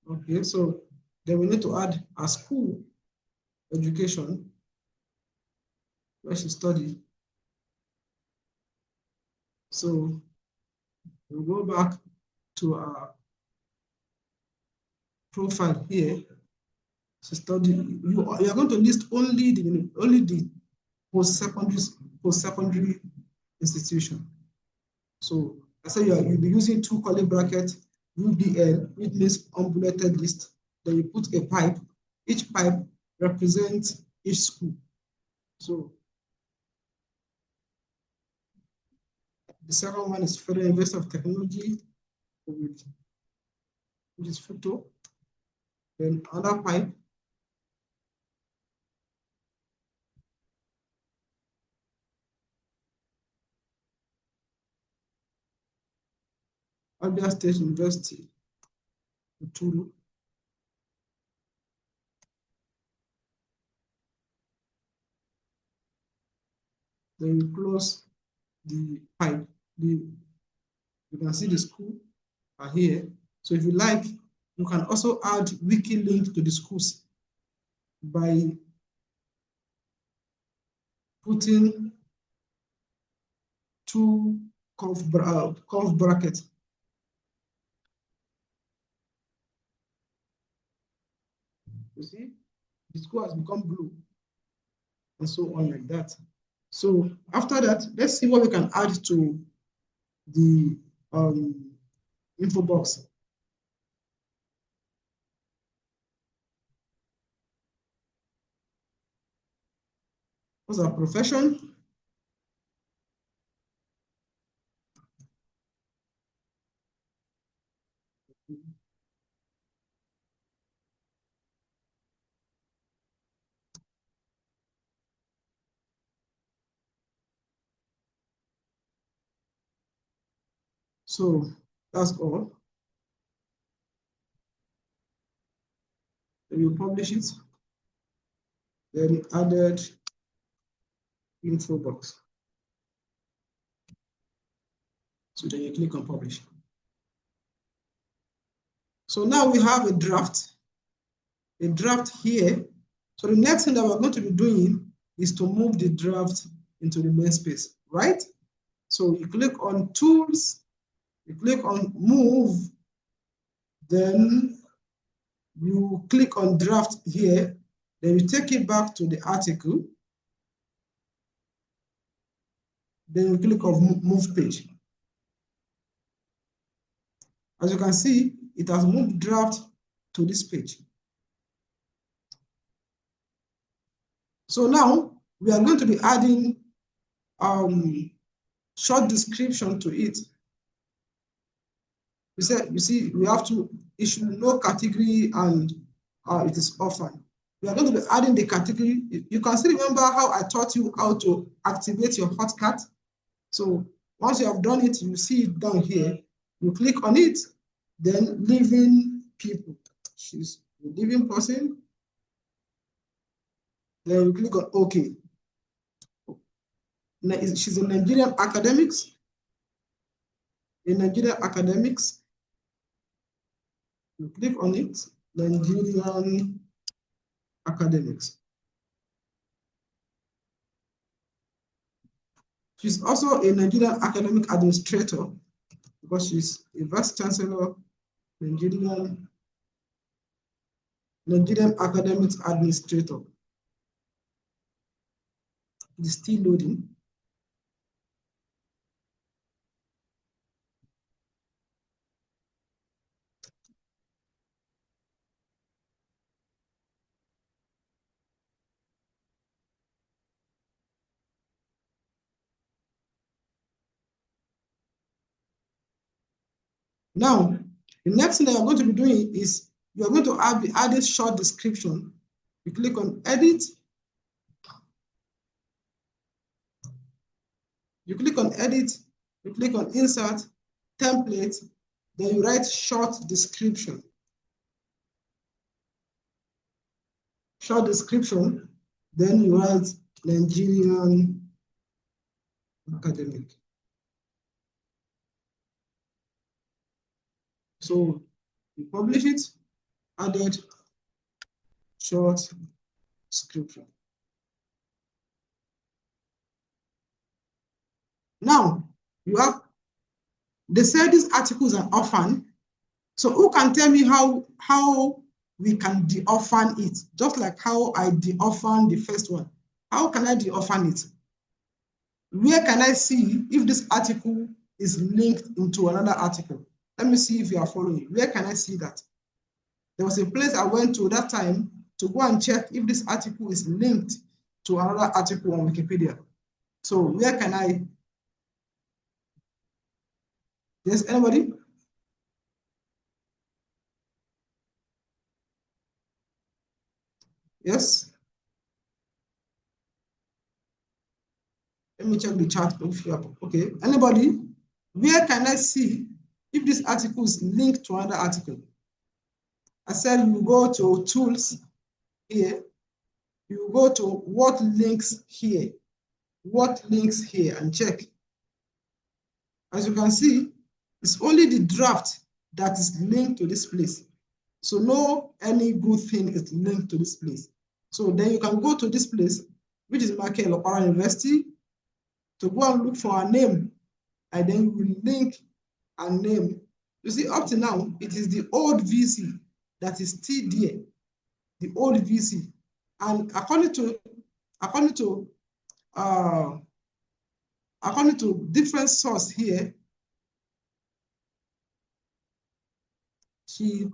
[SPEAKER 1] Okay, so then we need to add a school education where she studied. So we'll go back to our profile here. She studied. You are going to list only the post-secondary institution. So I say you'll be using two curly brackets, UBL, which means unbulleted list. Then you put a pipe. Each pipe represents each school. So the second one is Federal University of Technology, which is photo. Then another pipe. Abia State University, Uturu. Then you close the pipe. You can see the school are here. So if you like, you can also add wiki link to the schools by putting two curve brackets. You see, the school has become blue and so on like that. So after that, let's see what we can add to the info box. What's our profession? So that's all. Then you publish it. then added info box. So then you click on publish. So now we have a draft here. So the next thing that we're going to be doing is to move the draft into the main space, right? So you click on tools, you click on move, then you click on draft here, then you take it back to the article, then you click on move page. As you can see, it has moved draft to this page. So now we are going to be adding short description to it. You see, we have to issue no category and it is orphan. We are going to be adding the category. You can still remember how I taught you how to activate your hotcut. So once you have done it, you see it down here. You click on it, then living people. She's a living person. Then you click on OK. She's a Nigerian academics. In Nigerian academics, you click on it, Nigerian academics. She's also a Nigerian academic administrator because she's a vice chancellor, Nigerian academics administrator. It is still loading. Now, the next thing that you're going to be doing is you're going to add this short description. You click on edit. You click on edit, you click on insert, template, then you write short description. Short description, then you write Nigerian academic. So you publish it, added short description. Now, they say these articles are orphan. So who can tell me how we can de-orphan it? Just like how I de-orphan the first one. How can I de-orphan it? Where can I see if this article is linked into another article? Let me see if you are following. Where can I see that? There was a place I went to that time to go and check if this article is linked to another article on Wikipedia. So where can I? Yes, anybody? Yes? Let me check the chat if you are okay. Anybody? Where can I see if this article is linked to another article? I said you go to tools here. You go to what links here. What links here and check. As you can see, it's only the draft that is linked to this place. So no any good thing is linked to this place. So then you can go to this place, which is Michael Okpara University, to go and look for a name, and then you will link a name. You see, up to now, it is the old VC that is still there, the old VC. And according to different source here, she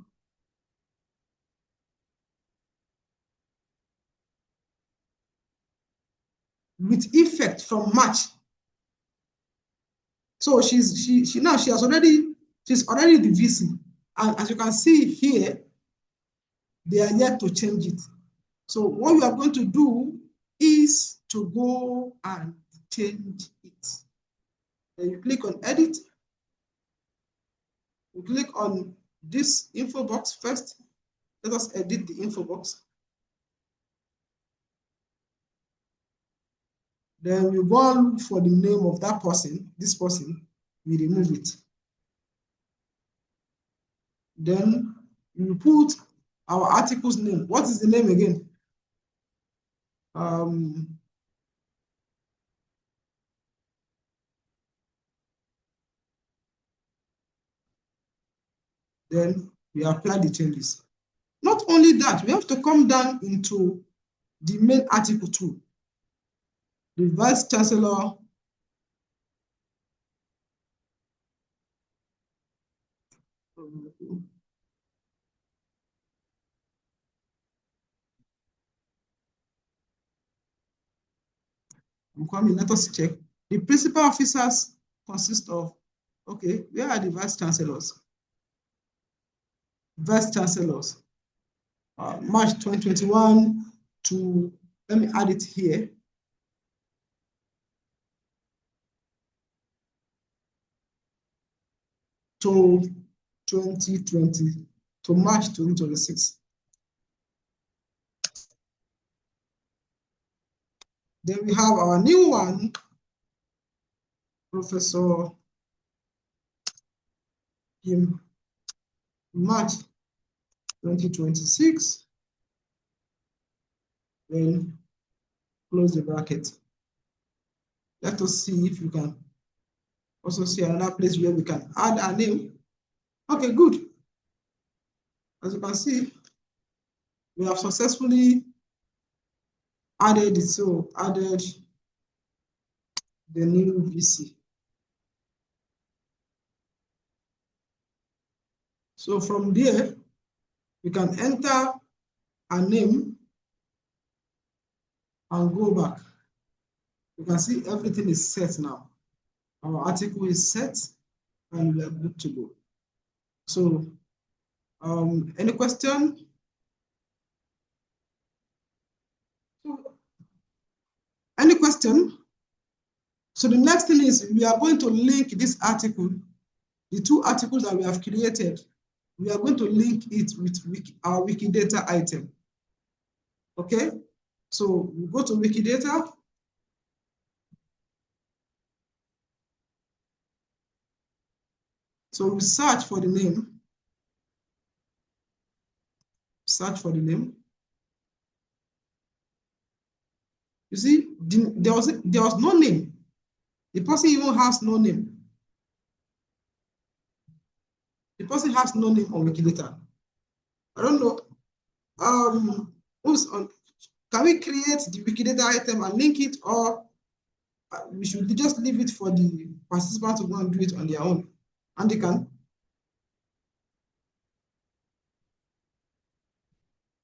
[SPEAKER 1] with effect from March. So she's already the VC. And as you can see here, they are yet to change it. So what we are going to do is to go and change it. Then you click on edit. You click on this info box first. Let us edit the info box. Then we go and look for the name of that person, this person, we remove it. Then we put our article's name. What is the name again? Then we apply the changes. Not only that, we have to come down into the main article too. The Vice Chancellor I'm coming, let us check. The principal officers consist of, okay, where are the Vice Chancellors? Vice Chancellors, March 2021 to, let me add it here, to 2020, to March 2026. Then we have our new one, Professor in March 2026. Then close the bracket. Let us see if we can also see another place where we can add our name. Okay, good. As you can see, we have successfully added it. So added the new VC. So from there, we can enter a name and go back. You can see everything is set now. Our article is set and we are good to go. So any question? Any question? So the next thing is we are going to link this article, the two articles that we have created, we are going to link it with our Wikidata item. Okay? So we go to Wikidata. So we search for the name. Search for the name. You see, there was no name. The person even has no name. The person has no name on Wikidata. I don't know. Can we create the Wikidata item and link it, or we should just leave it for the participants to go and do it on their own? And they can.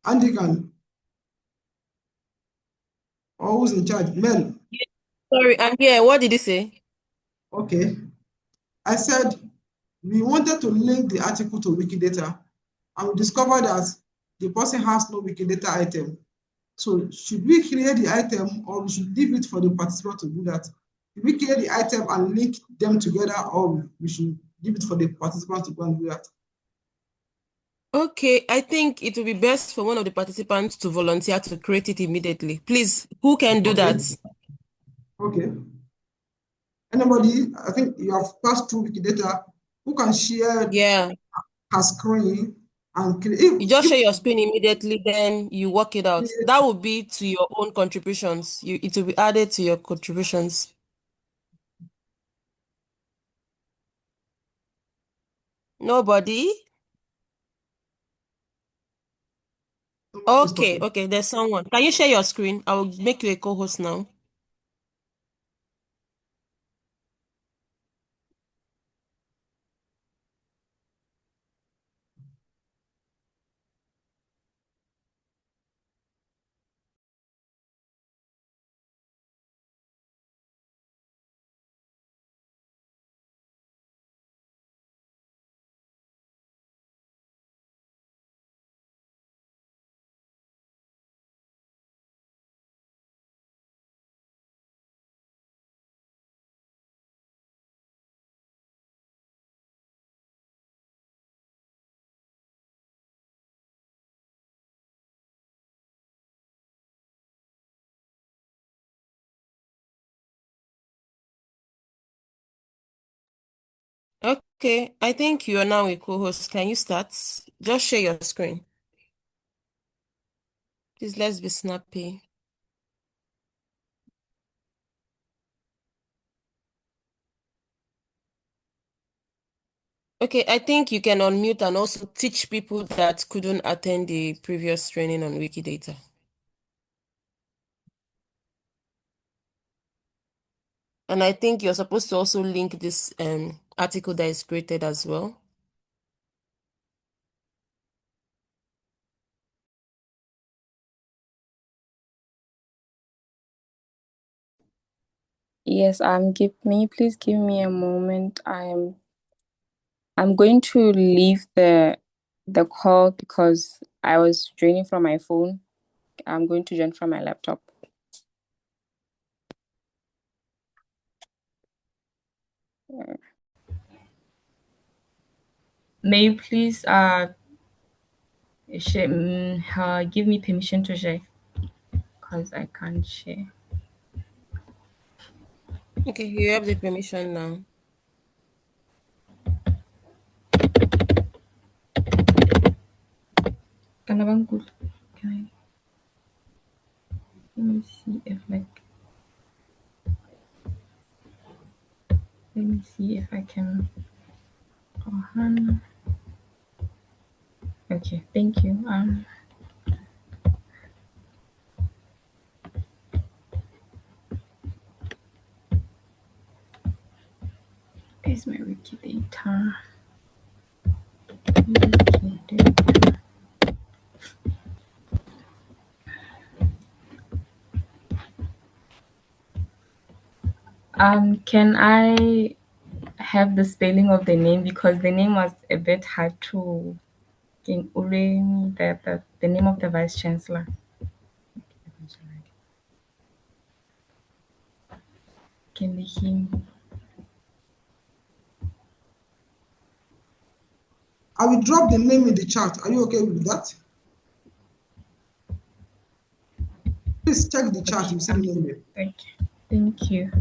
[SPEAKER 1] And they can. Or who's in charge? Mel.
[SPEAKER 3] Sorry, I'm here. What did you say?
[SPEAKER 1] Okay. I said we wanted to link the article to Wikidata, and we discovered that the person has no Wikidata item. So should we create the item, or we should leave it for the participant to do that? Should we create the item and link them together, or we should leave it for the participant to go and do that?
[SPEAKER 3] Okay, I think it will be best for one of the participants to volunteer to create it immediately. Please, who can do that?
[SPEAKER 1] Okay. Anybody? I think you have passed through Wikidata. Who can share her screen and create?
[SPEAKER 3] You just share your screen immediately, then you work it out. That will be to your own contributions. It will be added to your contributions. Nobody? Okay, there's someone. Can you share your screen? I will make you a co-host now. Okay, I think you are now a co-host. Can you start? Just share your screen. Please, let's be snappy. Okay, I think you can unmute and also teach people that couldn't attend the previous training on Wikidata. And I think you're supposed to also link this article that is created as well.
[SPEAKER 4] Yes, please give me a moment. I'm going to leave the call because I was joining from my phone. I'm going to join from my laptop. May you please give me permission to share because I can't share.
[SPEAKER 3] Okay, you have the permission now.
[SPEAKER 4] Can I? Let me see if let me see if I can. Okay, thank you. Where's my Wikidata? Wikidata. Can I have the spelling of the name because the name was a bit hard to King Uremi, the name of the vice chancellor. Can they hear me?
[SPEAKER 1] I will drop the name in the chat. Are you okay with that? Please check the chat. You see the name there.
[SPEAKER 4] Thank you.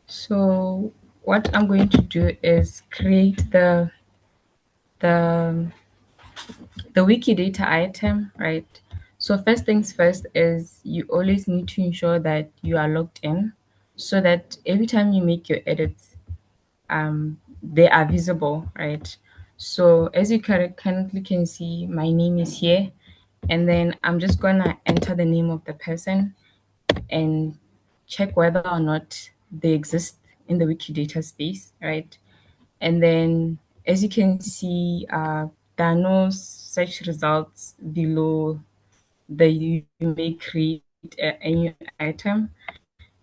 [SPEAKER 4] So what I'm going to do is create the Wikidata item, right? So first things first is you always need to ensure that you are logged in so that every time you make your edits, they are visible, right? So as you currently can see, my name is here, and then I'm just gonna enter the name of the person and check whether or not they exist in the Wikidata space, right? And then as you can see, there are no search results below the you may create a new item.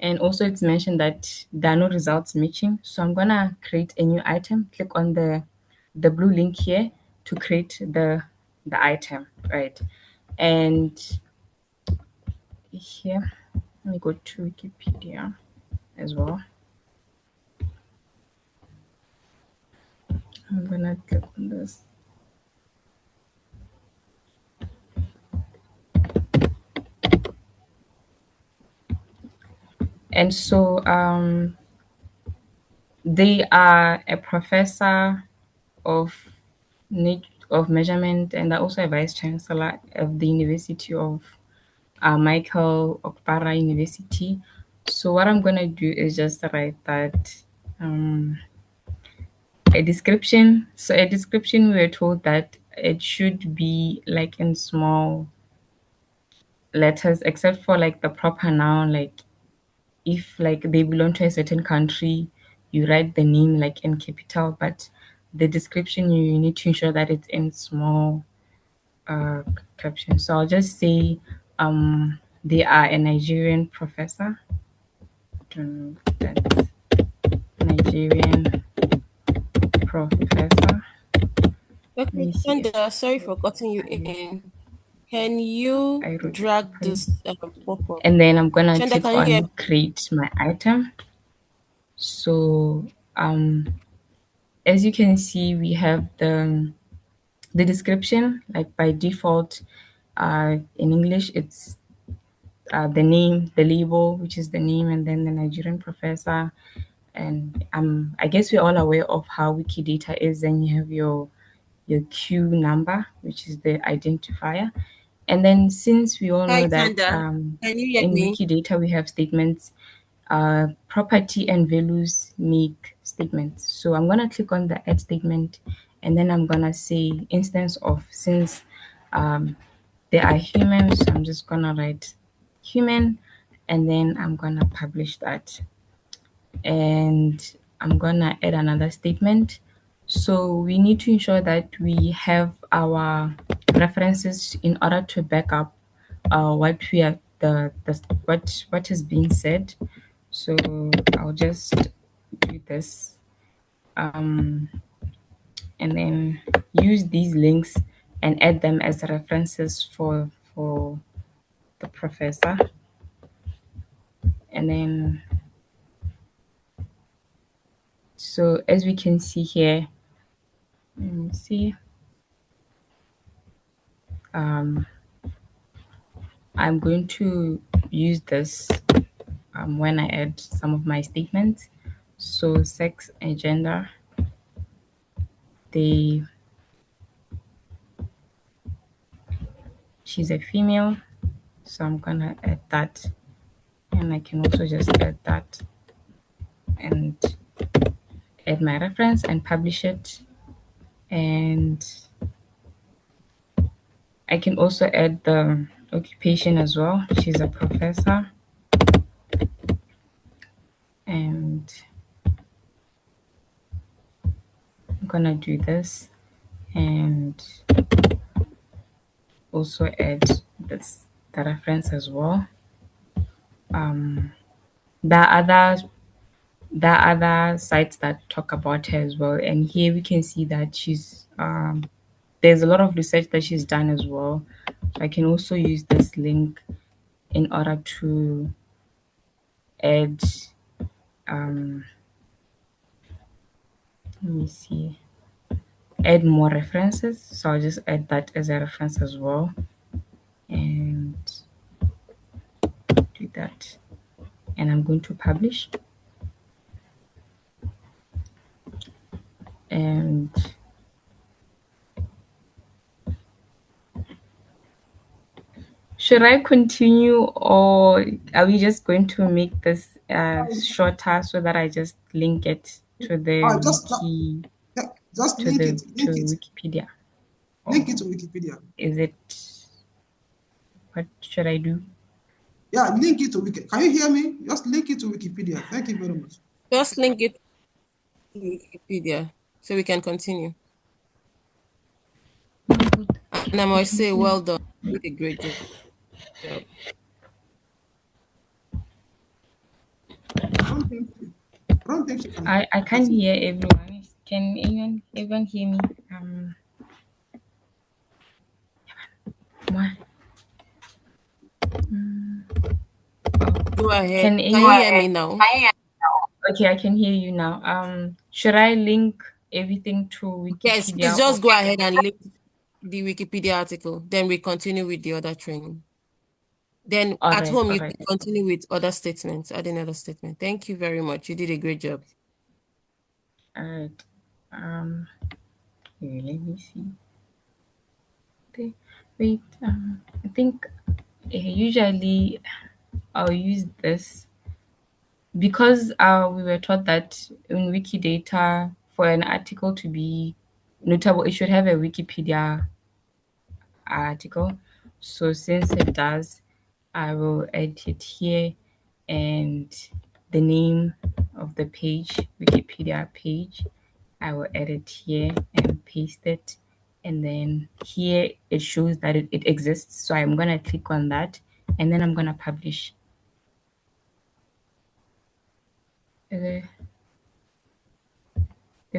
[SPEAKER 4] And also it's mentioned that there are no results matching. So I'm gonna create a new item, click on the blue link here to create the item, right? And here, let me go to Wikipedia as well. I'm gonna click on this. And so they are a professor of measurement and also a vice chancellor of the University of Michael Okpara University. So what I'm gonna do is just write that a description. So a description, we were told that it should be like in small letters, except for like the proper noun, like if like they belong to a certain country, you write the name like in capital, but the description you need to ensure that it's in small caption. So I'll just say they are a Nigerian professor. That's Nigerian professor.
[SPEAKER 3] Okay, Sandra, sorry for cutting you in. Can you
[SPEAKER 4] I wrote
[SPEAKER 3] drag this pop-up?
[SPEAKER 4] and then I'm gonna
[SPEAKER 3] Shanda,
[SPEAKER 4] click
[SPEAKER 3] can you hear?
[SPEAKER 4] on create my item. So as you can see, we have the description. Like by default, in English, it's the name, the label, which is the name, and then the Nigerian professor. And I guess we're all aware of how Wikidata is. Then you have your Q number, which is the identifier. And then since we all
[SPEAKER 3] Hi,
[SPEAKER 4] know that
[SPEAKER 3] Tanda. Can you hear
[SPEAKER 4] in
[SPEAKER 3] me?
[SPEAKER 4] Wikidata we have statements, property and values make statements. So I'm going to click on the add statement, and then I'm going to say instance of, since they are humans, so I'm just going to write human, and then I'm going to publish that. And I'm going to add another statement. So we need to ensure that we have our references in order to back up what we are what is being said. So I'll just do this, and then use these links and add them as references for the professor. And then, so as we can see here, let me see. I'm going to use this when I add some of my statements. So sex and gender, she's a female, so I'm gonna add that, and I can also just add that and add my reference and publish it. And I can also add the occupation as well. She's a professor. And I'm gonna do this and also add the reference as well. There are other sites that talk about her as well, and here we can see that she's there's a lot of research that she's done as well. So I can also use this link in order to add let me see, add more references. So I'll just add that as a reference as well, and do that, and I'm going to publish. And should I continue, or are we just going to make this shorter so that I just link it to the wiki,
[SPEAKER 1] just
[SPEAKER 4] to
[SPEAKER 1] link
[SPEAKER 4] the
[SPEAKER 1] it, link it,
[SPEAKER 4] Wikipedia?
[SPEAKER 1] link it to Wikipedia.
[SPEAKER 4] Is it, what should I do?
[SPEAKER 1] Yeah, link it to Wikipedia. Can you hear me? Just link it to Wikipedia. Thank you very much.
[SPEAKER 3] Just link it to Wikipedia so we can continue. And I must say, well done. You did a great job.
[SPEAKER 1] I don't think she can.
[SPEAKER 4] I can't hear everyone. Can anyone hear me? What?
[SPEAKER 3] Go ahead.
[SPEAKER 4] Can
[SPEAKER 3] you hear me now?
[SPEAKER 4] Okay, I can hear you now. Should I link everything to Wikipedia?
[SPEAKER 3] Yes, please just go ahead and link the Wikipedia article. Then we continue with the other training. Then at home, you can continue with other statements, add another statement. Thank you very much. You did a great job.
[SPEAKER 4] All right. Here, let me see. Okay. Wait. I think usually I'll use this because we were taught that in Wikidata, for an article to be notable, it should have a Wikipedia article. So since it does, I will add it here, and the name of the page, Wikipedia page, I will add it here and paste it. And then here it shows that it exists. So I'm going to click on that, and then I'm going to publish. Did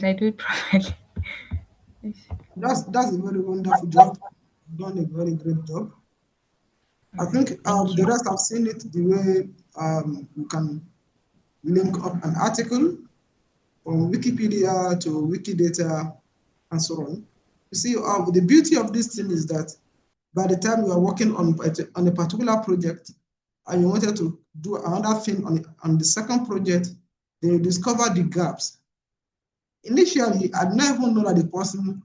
[SPEAKER 4] I do it properly?
[SPEAKER 1] That's a very wonderful job. You've done a very great job. I think the rest have seen it the way you can link up an article from Wikipedia to Wikidata and so on. You see, the beauty of this thing is that by the time you are working on a particular project, and you wanted to do another thing on the second project, they will discover the gaps. Initially, I never know that the person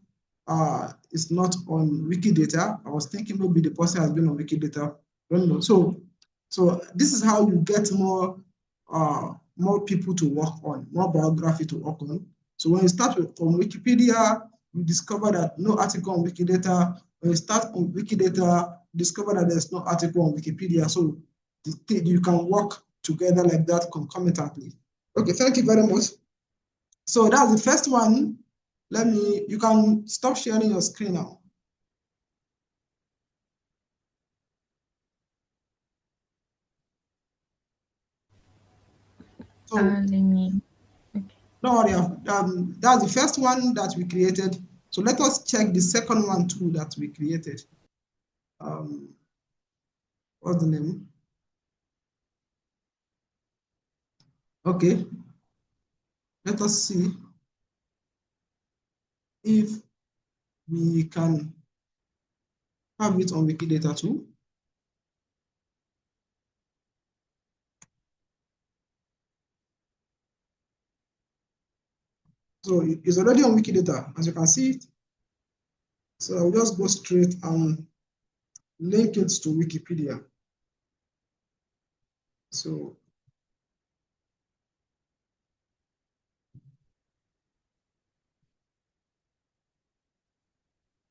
[SPEAKER 1] is not on Wikidata. I was thinking maybe the person has been on Wikidata. Don't know. So this is how you get more people to work on, more biography to work on. So when you start from Wikipedia, you discover that no article on Wikidata. When you start on Wikidata, you discover that there's no article on Wikipedia. So you can work together like that concomitantly. Okay, thank you very much. So that's the first one. You can stop sharing your screen now. So
[SPEAKER 4] let me.
[SPEAKER 1] Okay. Don't worry. That's the first one that we created. So let us check the second one too that we created. What's the name? Okay. Let us see if we can have it on Wikidata too. So it's already on Wikidata, as you can see it. So I'll just go straight and link it to Wikipedia. So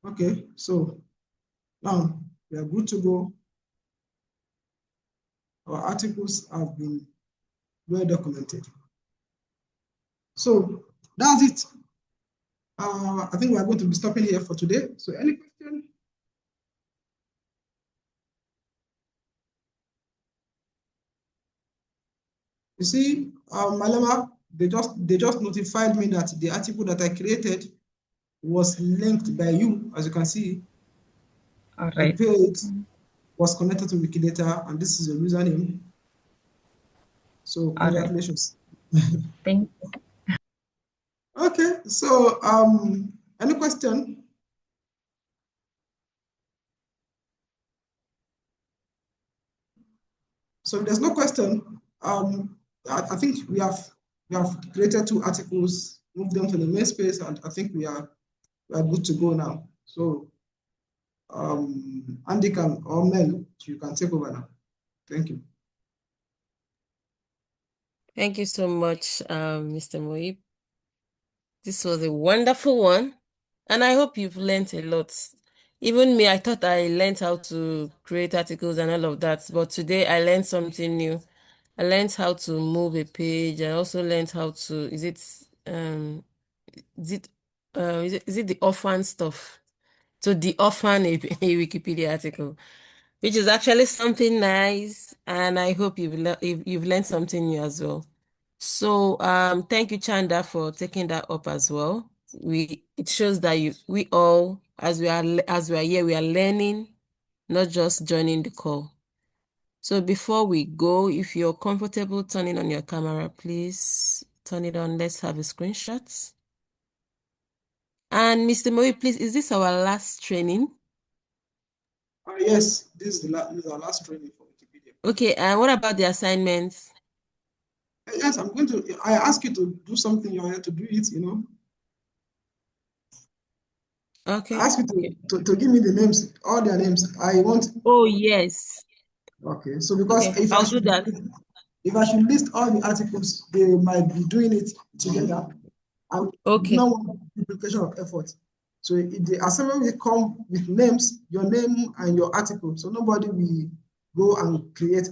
[SPEAKER 1] okay, so now we are good to go. Our articles have been well documented. So that's it. I think we are going to be stopping here for today. So any question? You see, Malema, they just notified me that the article that I created was linked by you, as you can see.
[SPEAKER 4] All right.
[SPEAKER 1] The page was connected to Wikidata, and this is your username. So congratulations.
[SPEAKER 4] Right. Thank you.
[SPEAKER 1] Okay, so any question? So if there's no question, I think we have created 2 articles, moved them to the main space, and I think we are good to go now. So Andy or Mel, you can take over now. Thank you.
[SPEAKER 3] Thank you so much, Mr. Moib. This was a wonderful one, and I hope you've learned a lot. Even me, I thought I learned how to create articles and all of that, but today I learned something new. I learned how to move a page. I also learned how to, is it the orphan stuff? To de-orphan a Wikipedia article, which is actually something nice, and I hope you've learned something new as well. So thank you, Chanda, for taking that up as well. It shows that we all, as we are here, we are learning, not just joining the call. So before we go, if you're comfortable turning on your camera, please turn it on. Let's have a screenshot. And Mr. Moe, please, is this our last training?
[SPEAKER 1] Yes, this is our last training for Wikipedia.
[SPEAKER 3] Okay, and what about the assignments?
[SPEAKER 1] Yes, I ask you to do something, you have to do it, you know.
[SPEAKER 3] Okay.
[SPEAKER 1] I ask you to give me the names, all their names. I want.
[SPEAKER 3] Oh, yes.
[SPEAKER 1] Okay, so because
[SPEAKER 3] okay, I'll do that.
[SPEAKER 1] If I should list all the articles, they might be doing it together. And
[SPEAKER 3] okay.
[SPEAKER 1] no duplication of effort. So if the assignment will come with names, your name and your article. So nobody will go and create